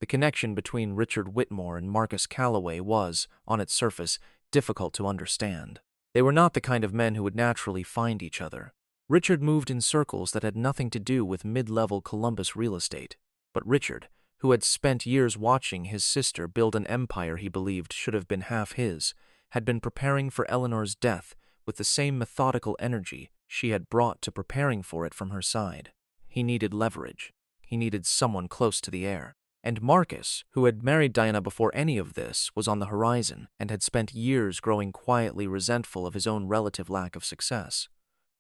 The connection between Richard Whitmore and Marcus Calloway was, on its surface, difficult to understand. They were not the kind of men who would naturally find each other. Richard moved in circles that had nothing to do with mid-level Columbus real estate, but Richard, who had spent years watching his sister build an empire he believed should have been half his, had been preparing for Eleanor's death with the same methodical energy she had brought to preparing for it from her side. He needed leverage. He needed someone close to the heir. And Marcus, who had married Diana before any of this, was on the horizon and had spent years growing quietly resentful of his own relative lack of success,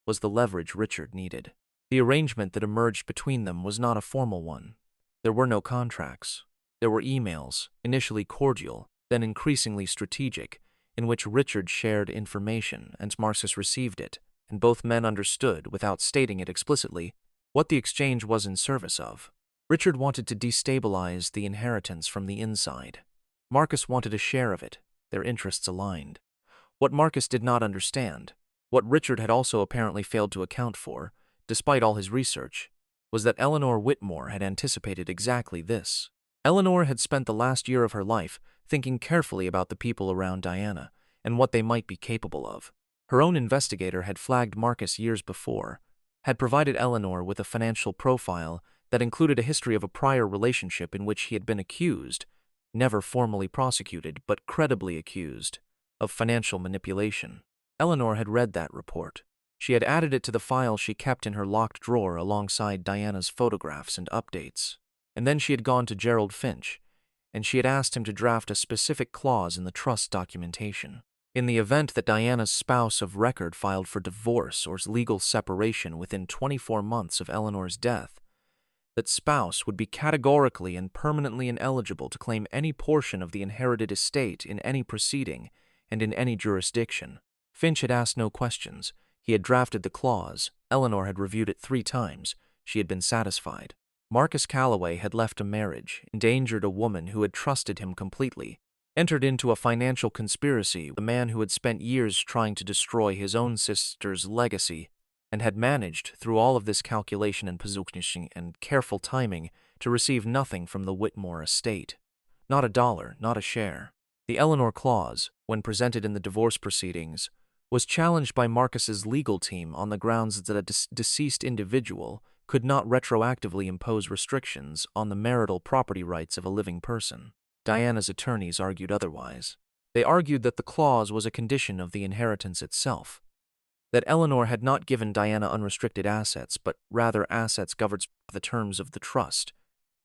was the leverage Richard needed. The arrangement that emerged between them was not a formal one. There were no contracts. There were emails, initially cordial, then increasingly strategic, in which Richard shared information and Marcus received it, and both men understood, without stating it explicitly, what the exchange was in service of. Richard wanted to destabilize the inheritance from the inside. Marcus wanted a share of it. Their interests aligned. What Marcus did not understand, what Richard had also apparently failed to account for, despite all his research, was that Eleanor Whitmore had anticipated exactly this. Eleanor had spent the last year of her life thinking carefully about the people around Diana and what they might be capable of. Her own investigator had flagged Marcus years before, had provided Eleanor with a financial profile that included a history of a prior relationship in which he had been accused, never formally prosecuted, but credibly accused, of financial manipulation. Eleanor had read that report. She had added it to the file she kept in her locked drawer alongside Diana's photographs and updates. And then she had gone to Gerald Finch, and she had asked him to draft a specific clause in the trust documentation. In the event that Diana's spouse of record filed for divorce or legal separation within 24 months of Eleanor's death, that spouse would be categorically and permanently ineligible to claim any portion of the inherited estate in any proceeding and in any jurisdiction. Finch had asked no questions. He had drafted the clause. Eleanor had reviewed it 3 times. She had been satisfied. Marcus Calloway had left a marriage, endangered a woman who had trusted him completely, entered into a financial conspiracy with a man who had spent years trying to destroy his own sister's legacy, and had managed, through all of this calculation and positioning and careful timing, to receive nothing from the Whitmore estate. Not a dollar, not a share. The Eleanor clause, when presented in the divorce proceedings, was challenged by Marcus's legal team on the grounds that a deceased individual could not retroactively impose restrictions on the marital property rights of a living person. Diana's attorneys argued otherwise. They argued that the clause was a condition of the inheritance itself, that Eleanor had not given Diana unrestricted assets, but rather assets governed by the terms of the trust,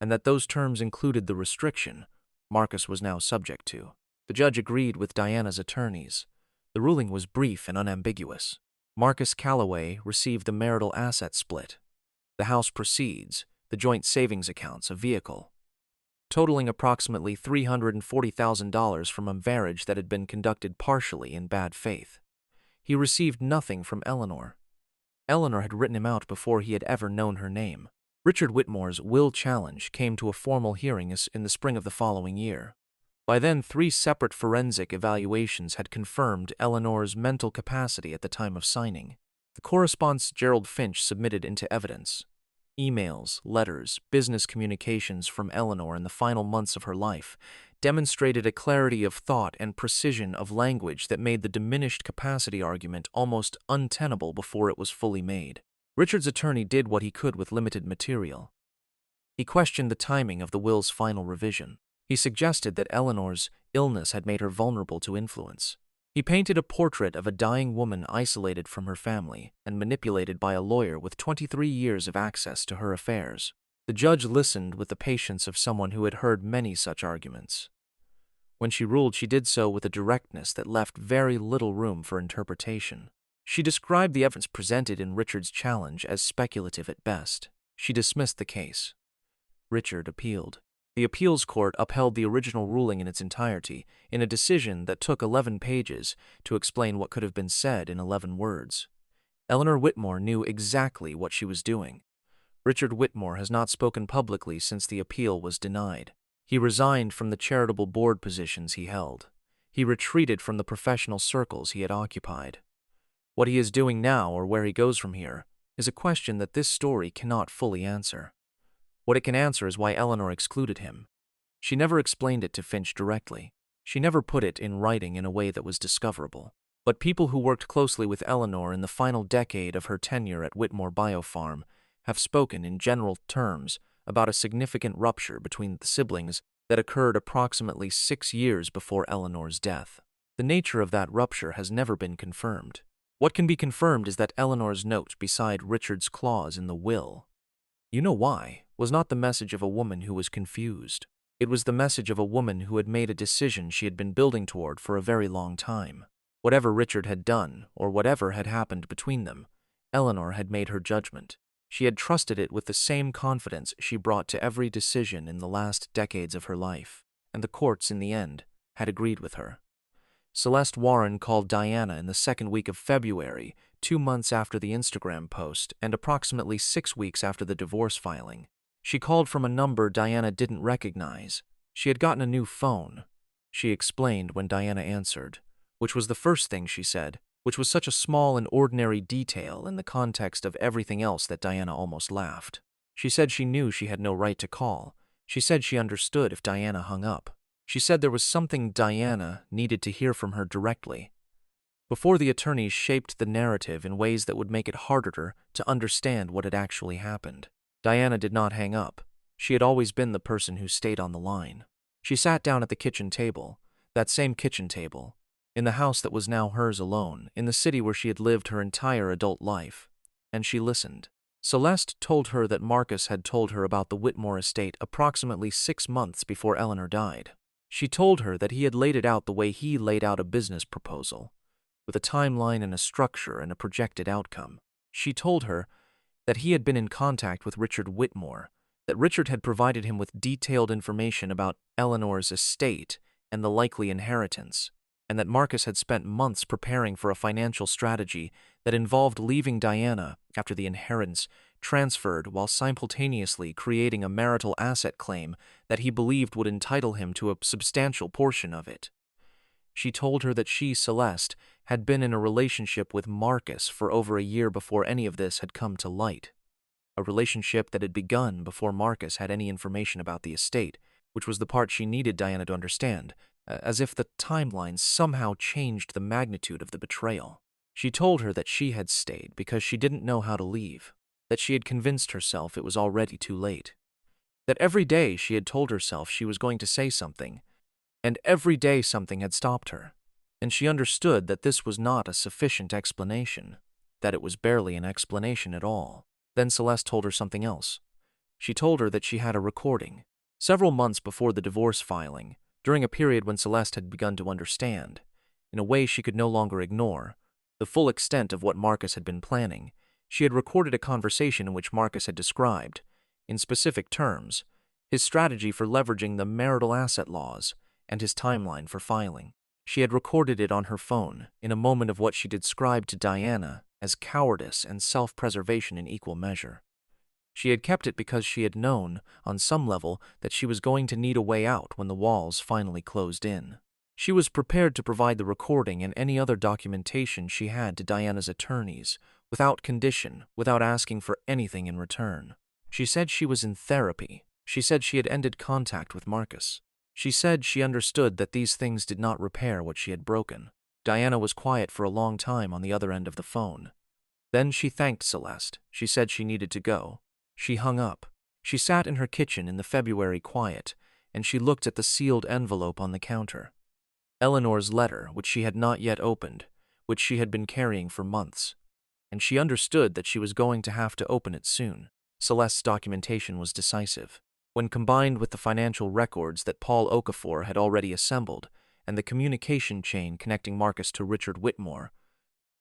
and that those terms included the restriction Marcus was now subject to. The judge agreed with Diana's attorneys. The ruling was brief and unambiguous. Marcus Calloway received the marital asset split, the house proceeds, the joint savings accounts, a vehicle, totaling approximately $340,000 from a marriage that had been conducted partially in bad faith. He received nothing from Eleanor. Eleanor had written him out before he had ever known her name. Richard Whitmore's will challenge came to a formal hearing in the spring of the following year. By then, 3 separate forensic evaluations had confirmed Eleanor's mental capacity at the time of signing. The correspondence Gerald Finch submitted into evidence, emails, letters, business communications from Eleanor in the final months of her life, demonstrated a clarity of thought and precision of language that made the diminished capacity argument almost untenable before it was fully made. Richard's attorney did what he could with limited material. He questioned the timing of the will's final revision. He suggested that Eleanor's illness had made her vulnerable to influence. He painted a portrait of a dying woman isolated from her family and manipulated by a lawyer with 23 years of access to her affairs. The judge listened with the patience of someone who had heard many such arguments. When she ruled, she did so with a directness that left very little room for interpretation. She described the evidence presented in Richard's challenge as speculative at best. She dismissed the case. Richard appealed. The appeals court upheld the original ruling in its entirety, in a decision that took 11 pages to explain what could have been said in 11 words. Eleanor Whitmore knew exactly what she was doing. Richard Whitmore has not spoken publicly since the appeal was denied. He resigned from the charitable board positions he held. He retreated from the professional circles he had occupied. What he is doing now, or where he goes from here, is a question that this story cannot fully answer. What it can answer is why Eleanor excluded him. She never explained it to Finch directly. She never put it in writing in a way that was discoverable. But people who worked closely with Eleanor in the final decade of her tenure at Whitmore Biofarm have spoken in general terms about a significant rupture between the siblings that occurred approximately 6 years before Eleanor's death. The nature of that rupture has never been confirmed. What can be confirmed is that Eleanor's note beside Richard's clause in the will, "You know why," was not the message of a woman who was confused. It was the message of a woman who had made a decision she had been building toward for a very long time. Whatever Richard had done, or whatever had happened between them, Eleanor had made her judgment. She had trusted it with the same confidence she brought to every decision in the last decades of her life, and the courts, in the end, had agreed with her. Celeste Warren called Diana in the second week of February, 2 months after the Instagram post and approximately 6 weeks after the divorce filing. She called from a number Diana didn't recognize. She had gotten a new phone. She explained when Diana answered, which was the first thing she said, which was such a small and ordinary detail in the context of everything else that Diana almost laughed. She said she knew she had no right to call. She said she understood if Diana hung up. She said there was something Diana needed to hear from her directly. Before the attorneys shaped the narrative in ways that would make it harder to understand what had actually happened. Diana did not hang up. She had always been the person who stayed on the line. She sat down at the kitchen table, that same kitchen table, in the house that was now hers alone, in the city where she had lived her entire adult life, and she listened. Celeste told her that Marcus had told her about the Whitmore estate approximately 6 months before Eleanor died. She told her that he had laid it out the way he laid out a business proposal, with a timeline and a structure and a projected outcome. She told her that he had been in contact with Richard Whitmore, that Richard had provided him with detailed information about Eleanor's estate and the likely inheritance, and that Marcus had spent months preparing for a financial strategy that involved leaving Diana, after the inheritance, transferred while simultaneously creating a marital asset claim that he believed would entitle him to a substantial portion of it. She told her that she, Celeste, had been in a relationship with Marcus for over a year before any of this had come to light. A relationship that had begun before Marcus had any information about the estate, which was the part she needed Diana to understand, as if the timeline somehow changed the magnitude of the betrayal. She told her that she had stayed because she didn't know how to leave, that she had convinced herself it was already too late, that every day she had told herself she was going to say something, and every day something had stopped her, and she understood that this was not a sufficient explanation, that it was barely an explanation at all. Then Celeste told her something else. She told her that she had a recording, several months before the divorce filing, during a period when Celeste had begun to understand, in a way she could no longer ignore, the full extent of what Marcus had been planning. She had recorded a conversation in which Marcus had described, in specific terms, his strategy for leveraging the marital asset laws and his timeline for filing. She had recorded it on her phone in a moment of what she described to Diana as cowardice and self-preservation in equal measure. She had kept it because she had known, on some level, that she was going to need a way out when the walls finally closed in. She was prepared to provide the recording and any other documentation she had to Diana's attorneys, without condition, without asking for anything in return. She said she was in therapy. She said she had ended contact with Marcus. She said she understood that these things did not repair what she had broken. Diana was quiet for a long time on the other end of the phone. Then she thanked Celeste. She said she needed to go. She hung up. She sat in her kitchen in the February quiet, and she looked at the sealed envelope on the counter. Eleanor's letter, which she had not yet opened, which she had been carrying for months, and she understood that she was going to have to open it soon. Celeste's documentation was decisive. When combined with the financial records that Paul Okafor had already assembled and the communication chain connecting Marcus to Richard Whitmore,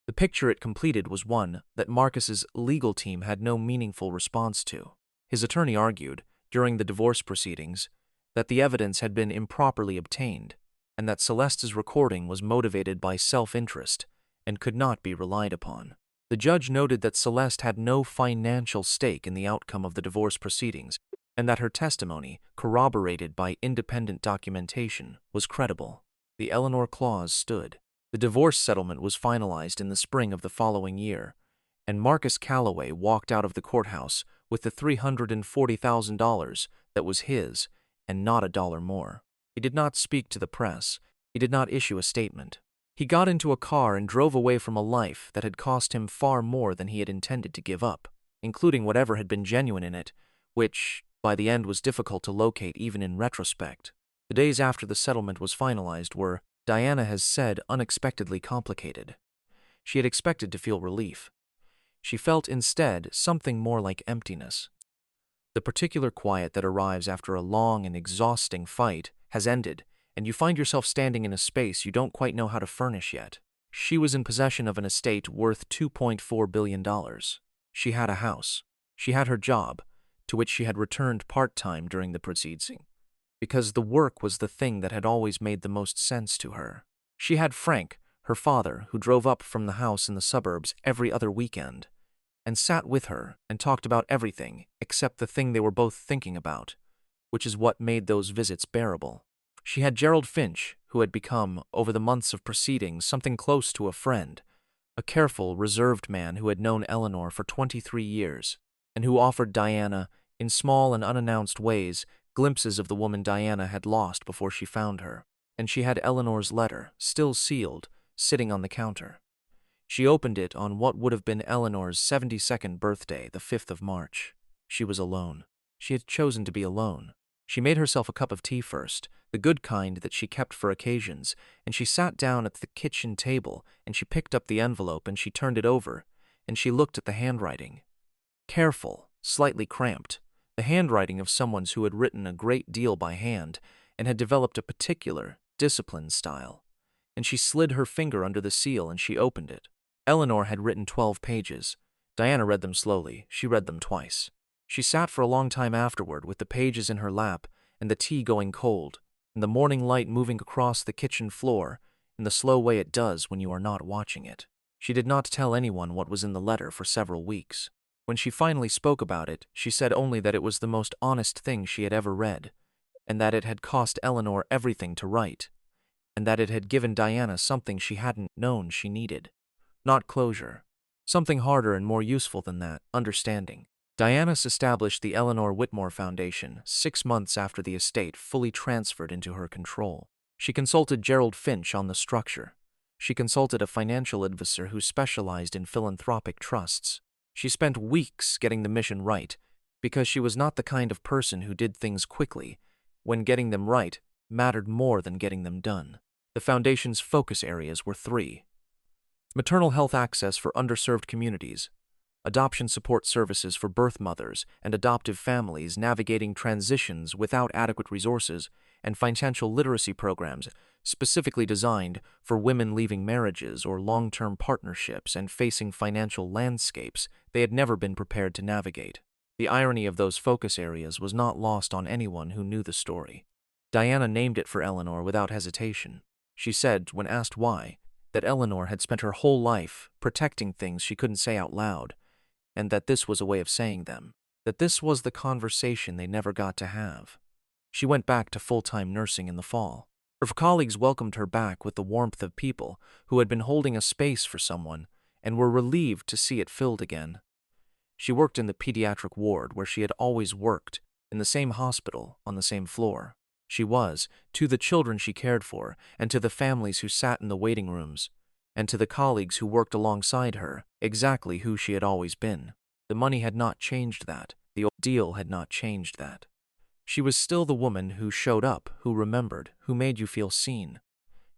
the picture it completed was one that Marcus's legal team had no meaningful response to. His attorney argued, during the divorce proceedings, that the evidence had been improperly obtained and that Celeste's recording was motivated by self-interest and could not be relied upon. The judge noted that Celeste had no financial stake in the outcome of the divorce proceedings and that her testimony, corroborated by independent documentation, was credible. The Eleanor clause stood. The divorce settlement was finalized in the spring of the following year, and Marcus Calloway walked out of the courthouse with the $340,000 that was his and not a dollar more. He did not speak to the press. He did not issue a statement. He got into a car and drove away from a life that had cost him far more than he had intended to give up, including whatever had been genuine in it, which, by the end, was difficult to locate even in retrospect. The days after the settlement was finalized were, Diana has said, unexpectedly complicated. She had expected to feel relief. She felt instead something more like emptiness. The particular quiet that arrives after a long and exhausting fight has ended, and you find yourself standing in a space you don't quite know how to furnish yet. She was in possession of an estate worth $2.4 billion. She had a house. She had her job, to which she had returned part-time during the proceedings, because the work was the thing that had always made the most sense to her. She had Frank, her father, who drove up from the house in the suburbs every other weekend, and sat with her and talked about everything except the thing they were both thinking about, which is what made those visits bearable. She had Gerald Finch, who had become, over the months of proceedings, something close to a friend, a careful, reserved man who had known Eleanor for 23 years, and who offered Diana, in small and unannounced ways, glimpses of the woman Diana had lost before she found her. And she had Eleanor's letter, still sealed, sitting on the counter. She opened it on what would have been Eleanor's 72nd birthday, the 5th of March. She was alone. She had chosen to be alone. She made herself a cup of tea first, the good kind that she kept for occasions, and she sat down at the kitchen table, and she picked up the envelope and she turned it over, and she looked at the handwriting. Careful, slightly cramped, the handwriting of someone who had written a great deal by hand and had developed a particular, disciplined style. And she slid her finger under the seal and she opened it. Eleanor had written 12 pages. Diana read them slowly. She read them twice. She sat for a long time afterward with the pages in her lap and the tea going cold, and the morning light moving across the kitchen floor in the slow way it does when you are not watching it. She did not tell anyone what was in the letter for several weeks. When she finally spoke about it, she said only that it was the most honest thing she had ever read, and that it had cost Eleanor everything to write, and that it had given Diana something she hadn't known she needed. Not closure. Something harder and more useful than that, understanding. Diana established the Eleanor Whitmore Foundation 6 months after the estate fully transferred into her control. She consulted Gerald Finch on the structure. She consulted a financial advisor who specialized in philanthropic trusts. She spent weeks getting the mission right, because she was not the kind of person who did things quickly, when getting them right mattered more than getting them done. The foundation's focus areas were 3. Maternal health access for underserved communities, adoption support services for birth mothers and adoptive families navigating transitions without adequate resources, and financial literacy programs specifically designed for women leaving marriages or long-term partnerships and facing financial landscapes they had never been prepared to navigate. The irony of those focus areas was not lost on anyone who knew the story. Diana named it for Eleanor without hesitation. She said, when asked why, that Eleanor had spent her whole life protecting things she couldn't say out loud, and that this was a way of saying them, that this was the conversation they never got to have. She went back to full-time nursing in the fall. Her colleagues welcomed her back with the warmth of people who had been holding a space for someone and were relieved to see it filled again. She worked in the pediatric ward where she had always worked, in the same hospital, on the same floor. She was, to the children she cared for, and to the families who sat in the waiting rooms, and to the colleagues who worked alongside her, exactly who she had always been. The money had not changed that. The ordeal had not changed that. She was still the woman who showed up, who remembered, who made you feel seen.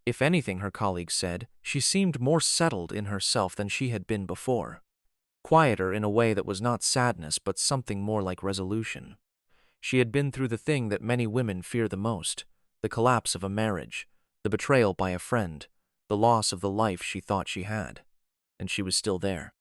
If anything, her colleagues said, she seemed more settled in herself than she had been before. Quieter in a way that was not sadness but something more like resolution. She had been through the thing that many women fear the most, the collapse of a marriage, the betrayal by a friend, the loss of the life she thought she had. And she was still there.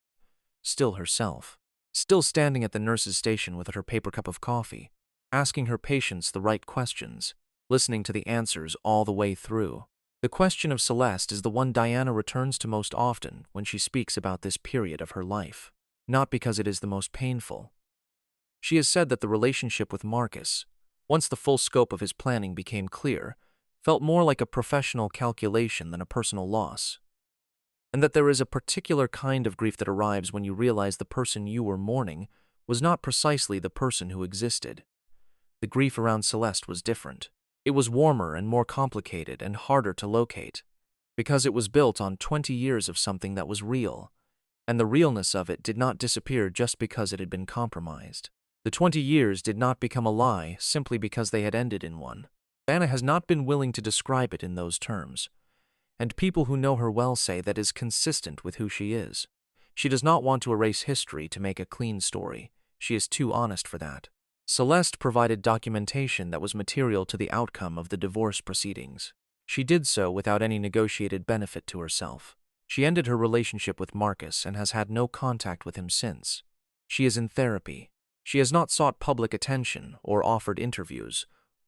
Still herself. Still standing at the nurse's station with her paper cup of coffee, asking her patients the right questions, listening to the answers all the way through. The question of Celeste is the one Diana returns to most often when she speaks about this period of her life. Not because it is the most painful. She has said that the relationship with Marcus, once the full scope of his planning became clear, felt more like a professional calculation than a personal loss. And that there is a particular kind of grief that arrives when you realize the person you were mourning was not precisely the person who existed. The grief around Celeste was different. It was warmer and more complicated and harder to locate, because it was built on 20 years of something that was real, and the realness of it did not disappear just because it had been compromised. The 20 years did not become a lie simply because they had ended in one. Diana has not been willing to describe it in those terms, and people who know her well say that is consistent with who she is. She does not want to erase history to make a clean story. She is too honest for that. Celeste provided documentation that was material to the outcome of the divorce proceedings. She did so without any negotiated benefit to herself. She ended her relationship with Marcus and has had no contact with him since. She is in therapy. She has not sought public attention or offered interviews,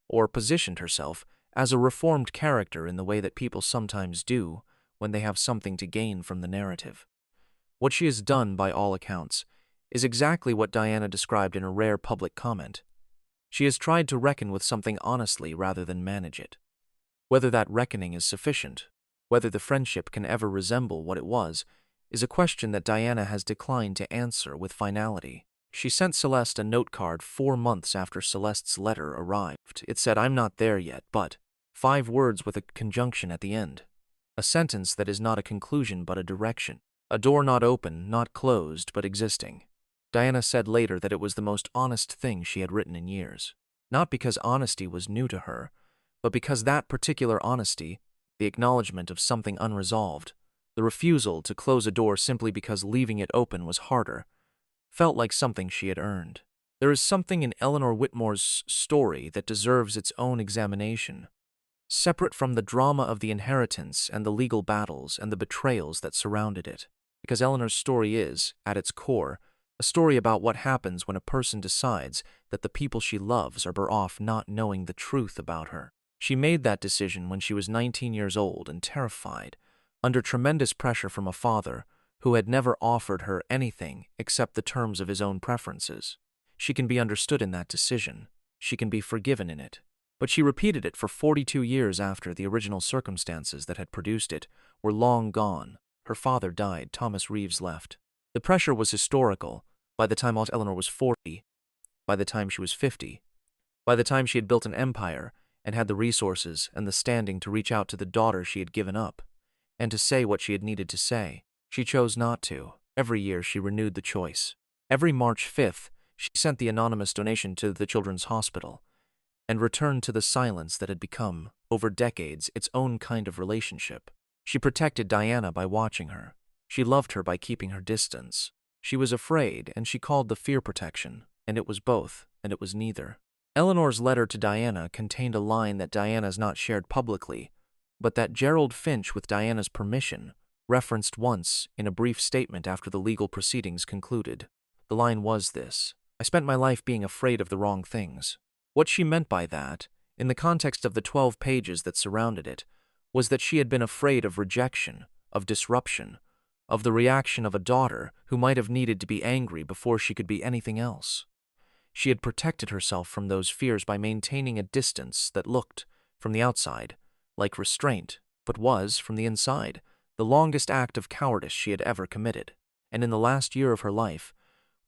or positioned herself as a reformed character in the way that people sometimes do when they have something to gain from the narrative. What she has done, by all accounts, is exactly what Diana described in a rare public comment. She has tried to reckon with something honestly rather than manage it. Whether that reckoning is sufficient, whether the friendship can ever resemble what it was, is a question that Diana has declined to answer with finality. She sent Celeste a note card 4 months after Celeste's letter arrived. It said, "I'm not there yet, but," 5 words with a conjunction at the end. A sentence that is not a conclusion but a direction. A door not open, not closed, but existing. Diana said later that it was the most honest thing she had written in years. Not because honesty was new to her, but because that particular honesty, the acknowledgement of something unresolved, the refusal to close a door simply because leaving it open was harder, felt like something she had earned. There is something in Eleanor Whitmore's story that deserves its own examination, separate from the drama of the inheritance and the legal battles and the betrayals that surrounded it. Because Eleanor's story is, at its core, a story about what happens when a person decides that the people she loves are better off not knowing the truth about her. She made that decision when she was 19 years old and terrified, under tremendous pressure from a father who had never offered her anything except the terms of his own preferences. She can be understood in that decision. She can be forgiven in it. But she repeated it for 42 years after the original circumstances that had produced it were long gone. Her father died. Thomas Reeves left. The pressure was historical. By the time Eleanor was 40, by the time she was 50, by the time she had built an empire and had the resources and the standing to reach out to the daughter she had given up and to say what she had needed to say, she chose not to. Every year she renewed the choice. Every March 5th, she sent the anonymous donation to the Children's Hospital and returned to the silence that had become, over decades, its own kind of relationship. She protected Diana by watching her. She loved her by keeping her distance. She was afraid, and she called the fear protection, and it was both, and it was neither. Eleanor's letter to Diana contained a line that Diana's not shared publicly, but that Gerald Finch, with Diana's permission, referenced once in a brief statement after the legal proceedings concluded. The line was this: "I spent my life being afraid of the wrong things." What she meant by that, in the context of the 12 pages that surrounded it, was that she had been afraid of rejection, of disruption, of the reaction of a daughter who might have needed to be angry before she could be anything else. She had protected herself from those fears by maintaining a distance that looked, from the outside, like restraint, but was, from the inside, the longest act of cowardice she had ever committed. And in the last year of her life,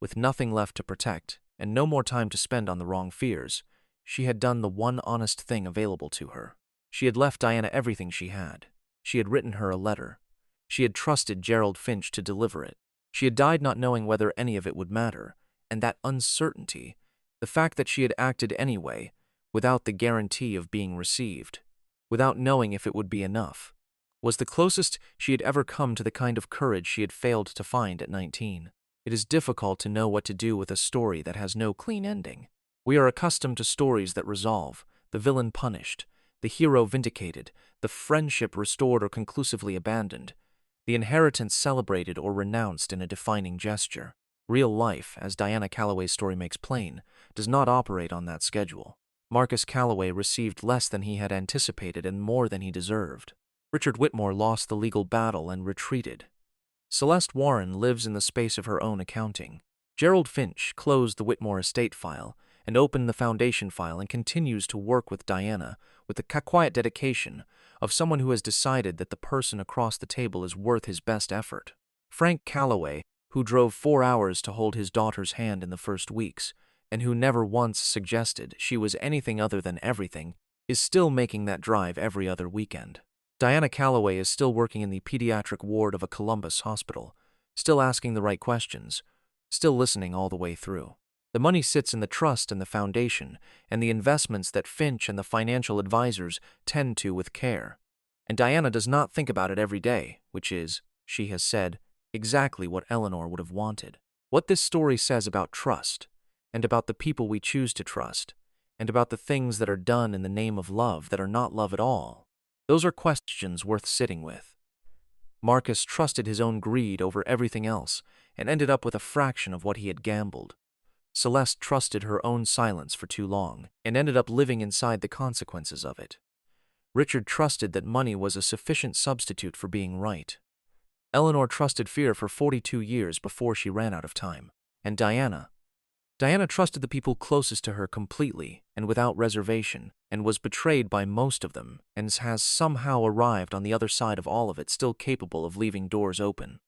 with nothing left to protect and no more time to spend on the wrong fears, she had done the one honest thing available to her. She had left Diana everything she had. She had written her a letter. She had trusted Gerald Finch to deliver it. She had died not knowing whether any of it would matter, and that uncertainty, the fact that she had acted anyway, without the guarantee of being received, without knowing if it would be enough, was the closest she had ever come to the kind of courage she had failed to find at 19. It is difficult to know what to do with a story that has no clean ending. We are accustomed to stories that resolve, the villain punished, the hero vindicated, the friendship restored or conclusively abandoned, the inheritance celebrated or renounced in a defining gesture. Real life, as Diana Calloway's story makes plain, does not operate on that schedule. Marcus Calloway received less than he had anticipated and more than he deserved. Richard Whitmore lost the legal battle and retreated. Celeste Warren lives in the space of her own accounting. Gerald Finch closed the Whitmore estate file and opened the foundation file and continues to work with Diana with the quiet dedication of someone who has decided that the person across the table is worth his best effort. Frank Calloway, who drove 4 hours to hold his daughter's hand in the first weeks, and who never once suggested she was anything other than everything, is still making that drive every other weekend. Diana Calloway is still working in the pediatric ward of a Columbus hospital, still asking the right questions, still listening all the way through. The money sits in the trust and the foundation, and the investments that Finch and the financial advisors tend to with care. And Diana does not think about it every day, which is, she has said, exactly what Eleanor would have wanted. What this story says about trust, and about the people we choose to trust, and about the things that are done in the name of love that are not love at all, those are questions worth sitting with. Marcus trusted his own greed over everything else and ended up with a fraction of what he had gambled. Celeste trusted her own silence for too long and ended up living inside the consequences of it. Richard trusted that money was a sufficient substitute for being right. Eleanor trusted fear for 42 years before she ran out of time. And Diana trusted the people closest to her completely and without reservation, and was betrayed by most of them, and has somehow arrived on the other side of all of it still capable of leaving doors open.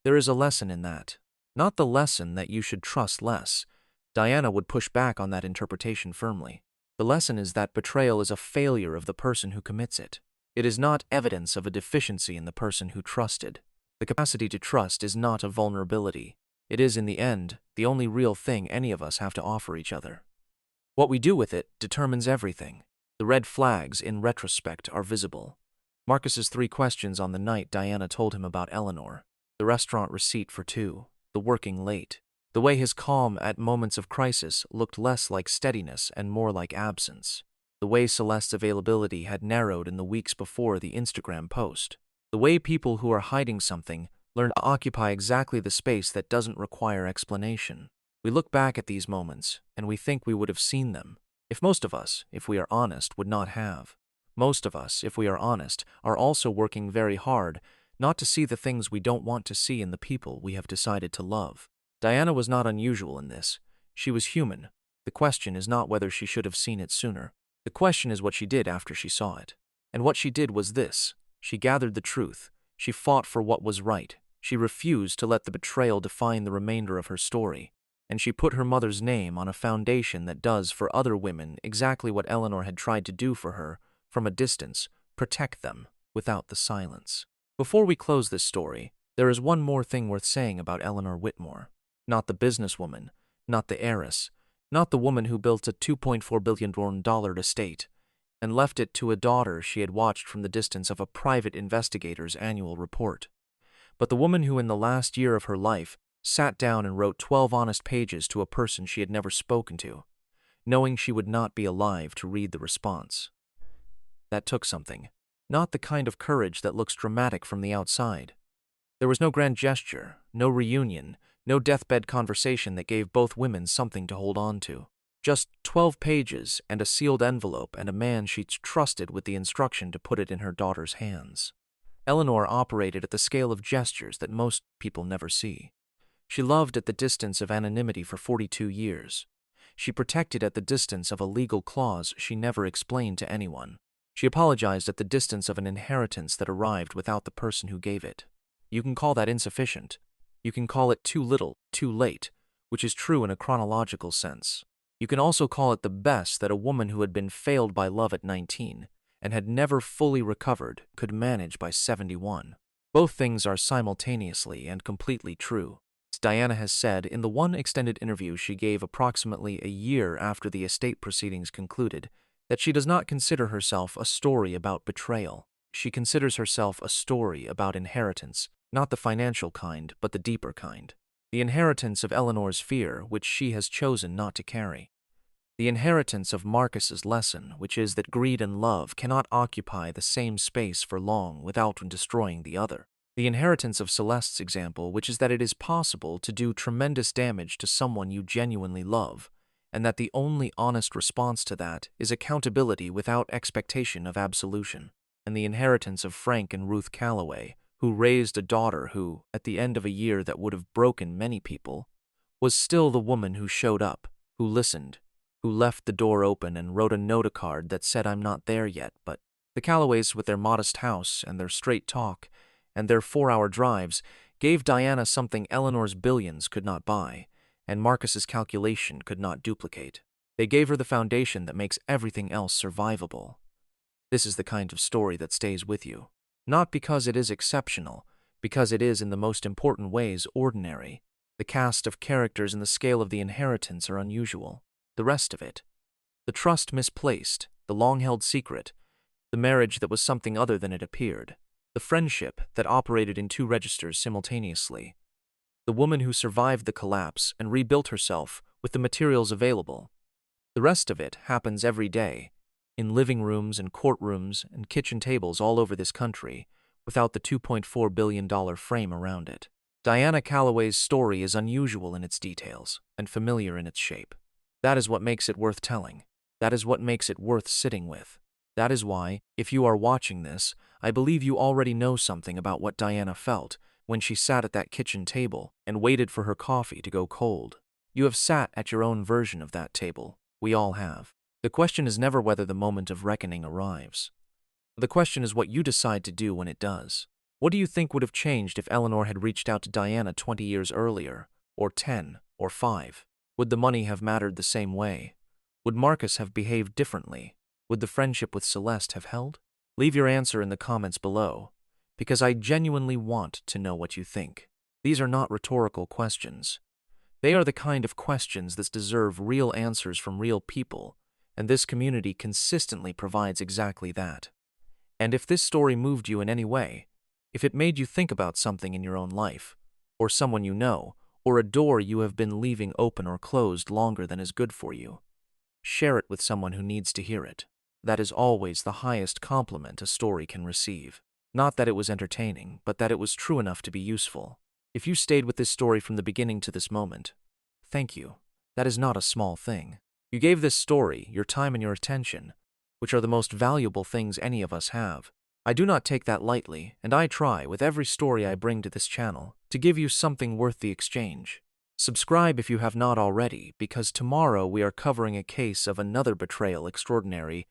There is a lesson in that. Not the lesson that you should trust less. Diana would push back on that interpretation firmly. The lesson is that betrayal is a failure of the person who commits it. It is not evidence of a deficiency in the person who trusted. The capacity to trust is not a vulnerability. It is, in the end, the only real thing any of us have to offer each other. What we do with it determines everything. The red flags, in retrospect, are visible. Marcus's 3 questions on the night Diana told him about Eleanor. The restaurant receipt for 2. The working late. The way his calm at moments of crisis looked less like steadiness and more like absence. The way Celeste's availability had narrowed in the weeks before the Instagram post. The way people who are hiding something learn to occupy exactly the space that doesn't require explanation. We look back at these moments, and we think we would have seen them. If most of us, if we are honest, would not have. Most of us, if we are honest, are also working very hard not to see the things we don't want to see in the people we have decided to love. Diana was not unusual in this. She was human. The question is not whether she should have seen it sooner. The question is what she did after she saw it. And what she did was this. She gathered the truth. She fought for what was right. She refused to let the betrayal define the remainder of her story. And she put her mother's name on a foundation that does for other women exactly what Eleanor had tried to do for her, from a distance, protect them, without the silence. Before we close this story, there is one more thing worth saying about Eleanor Whitmore. Not the businesswoman, not the heiress, not the woman who built a $2.4 billion estate and left it to a daughter she had watched from the distance of a private investigator's annual report, but the woman who in the last year of her life sat down and wrote 12 honest pages to a person she had never spoken to, knowing she would not be alive to read the response. That took something. Not the kind of courage that looks dramatic from the outside. There was no grand gesture, no reunion, no deathbed conversation that gave both women something to hold on to. Just 12 pages and a sealed envelope and a man she trusted with the instruction to put it in her daughter's hands. Eleanor operated at the scale of gestures that most people never see. She loved at the distance of anonymity for 42 years. She protected at the distance of a legal clause she never explained to anyone. She apologized at the distance of an inheritance that arrived without the person who gave it. You can call that insufficient. You can call it too little, too late, which is true in a chronological sense. You can also call it the best that a woman who had been failed by love at 19 and had never fully recovered could manage by 71. Both things are simultaneously and completely true. As Diana has said in the one extended interview she gave approximately a year after the estate proceedings concluded, that she does not consider herself a story about betrayal. She considers herself a story about inheritance, not the financial kind, but the deeper kind. The inheritance of Eleanor's fear, which she has chosen not to carry. The inheritance of Marcus's lesson, which is that greed and love cannot occupy the same space for long without destroying the other. The inheritance of Celeste's example, which is that it is possible to do tremendous damage to someone you genuinely love, and that the only honest response to that is accountability without expectation of absolution. And the inheritance of Frank and Ruth Calloway, who raised a daughter who, at the end of a year that would have broken many people, was still the woman who showed up, who listened, who left the door open and wrote a note-a-card that said, "I'm not there yet," but the Calloways, with their modest house and their straight talk and their 4-hour drives, gave Diana something Eleanor's billions could not buy, and Marcus's calculation could not duplicate. They gave her the foundation that makes everything else survivable. This is the kind of story that stays with you. Not because it is exceptional, because it is in the most important ways ordinary. The cast of characters and the scale of the inheritance are unusual. The rest of it, the trust misplaced, the long-held secret, the marriage that was something other than it appeared, the friendship that operated in 2 registers simultaneously, the woman who survived the collapse and rebuilt herself with the materials available. The rest of it happens every day, in living rooms and courtrooms and kitchen tables all over this country, without the $2.4 billion frame around it. Diana Calloway's story is unusual in its details and familiar in its shape. That is what makes it worth telling. That is what makes it worth sitting with. That is why, if you are watching this, I believe you already know something about what Diana felt when she sat at that kitchen table and waited for her coffee to go cold. You have sat at your own version of that table. We all have. The question is never whether the moment of reckoning arrives. The question is what you decide to do when it does. What do you think would have changed if Eleanor had reached out to Diana 20 years earlier, or 10, or 5? Would the money have mattered the same way? Would Marcus have behaved differently? Would the friendship with Celeste have held? Leave your answer in the comments below, because I genuinely want to know what you think. These are not rhetorical questions. They are the kind of questions that deserve real answers from real people, and this community consistently provides exactly that. And if this story moved you in any way, if it made you think about something in your own life, or someone you know, or a door you have been leaving open or closed longer than is good for you, share it with someone who needs to hear it. That is always the highest compliment a story can receive. Not that it was entertaining, but that it was true enough to be useful. If you stayed with this story from the beginning to this moment, thank you. That is not a small thing. You gave this story your time and your attention, which are the most valuable things any of us have. I do not take that lightly, and I try, with every story I bring to this channel, to give you something worth the exchange. Subscribe if you have not already, because tomorrow we are covering a case of another betrayal extraordinary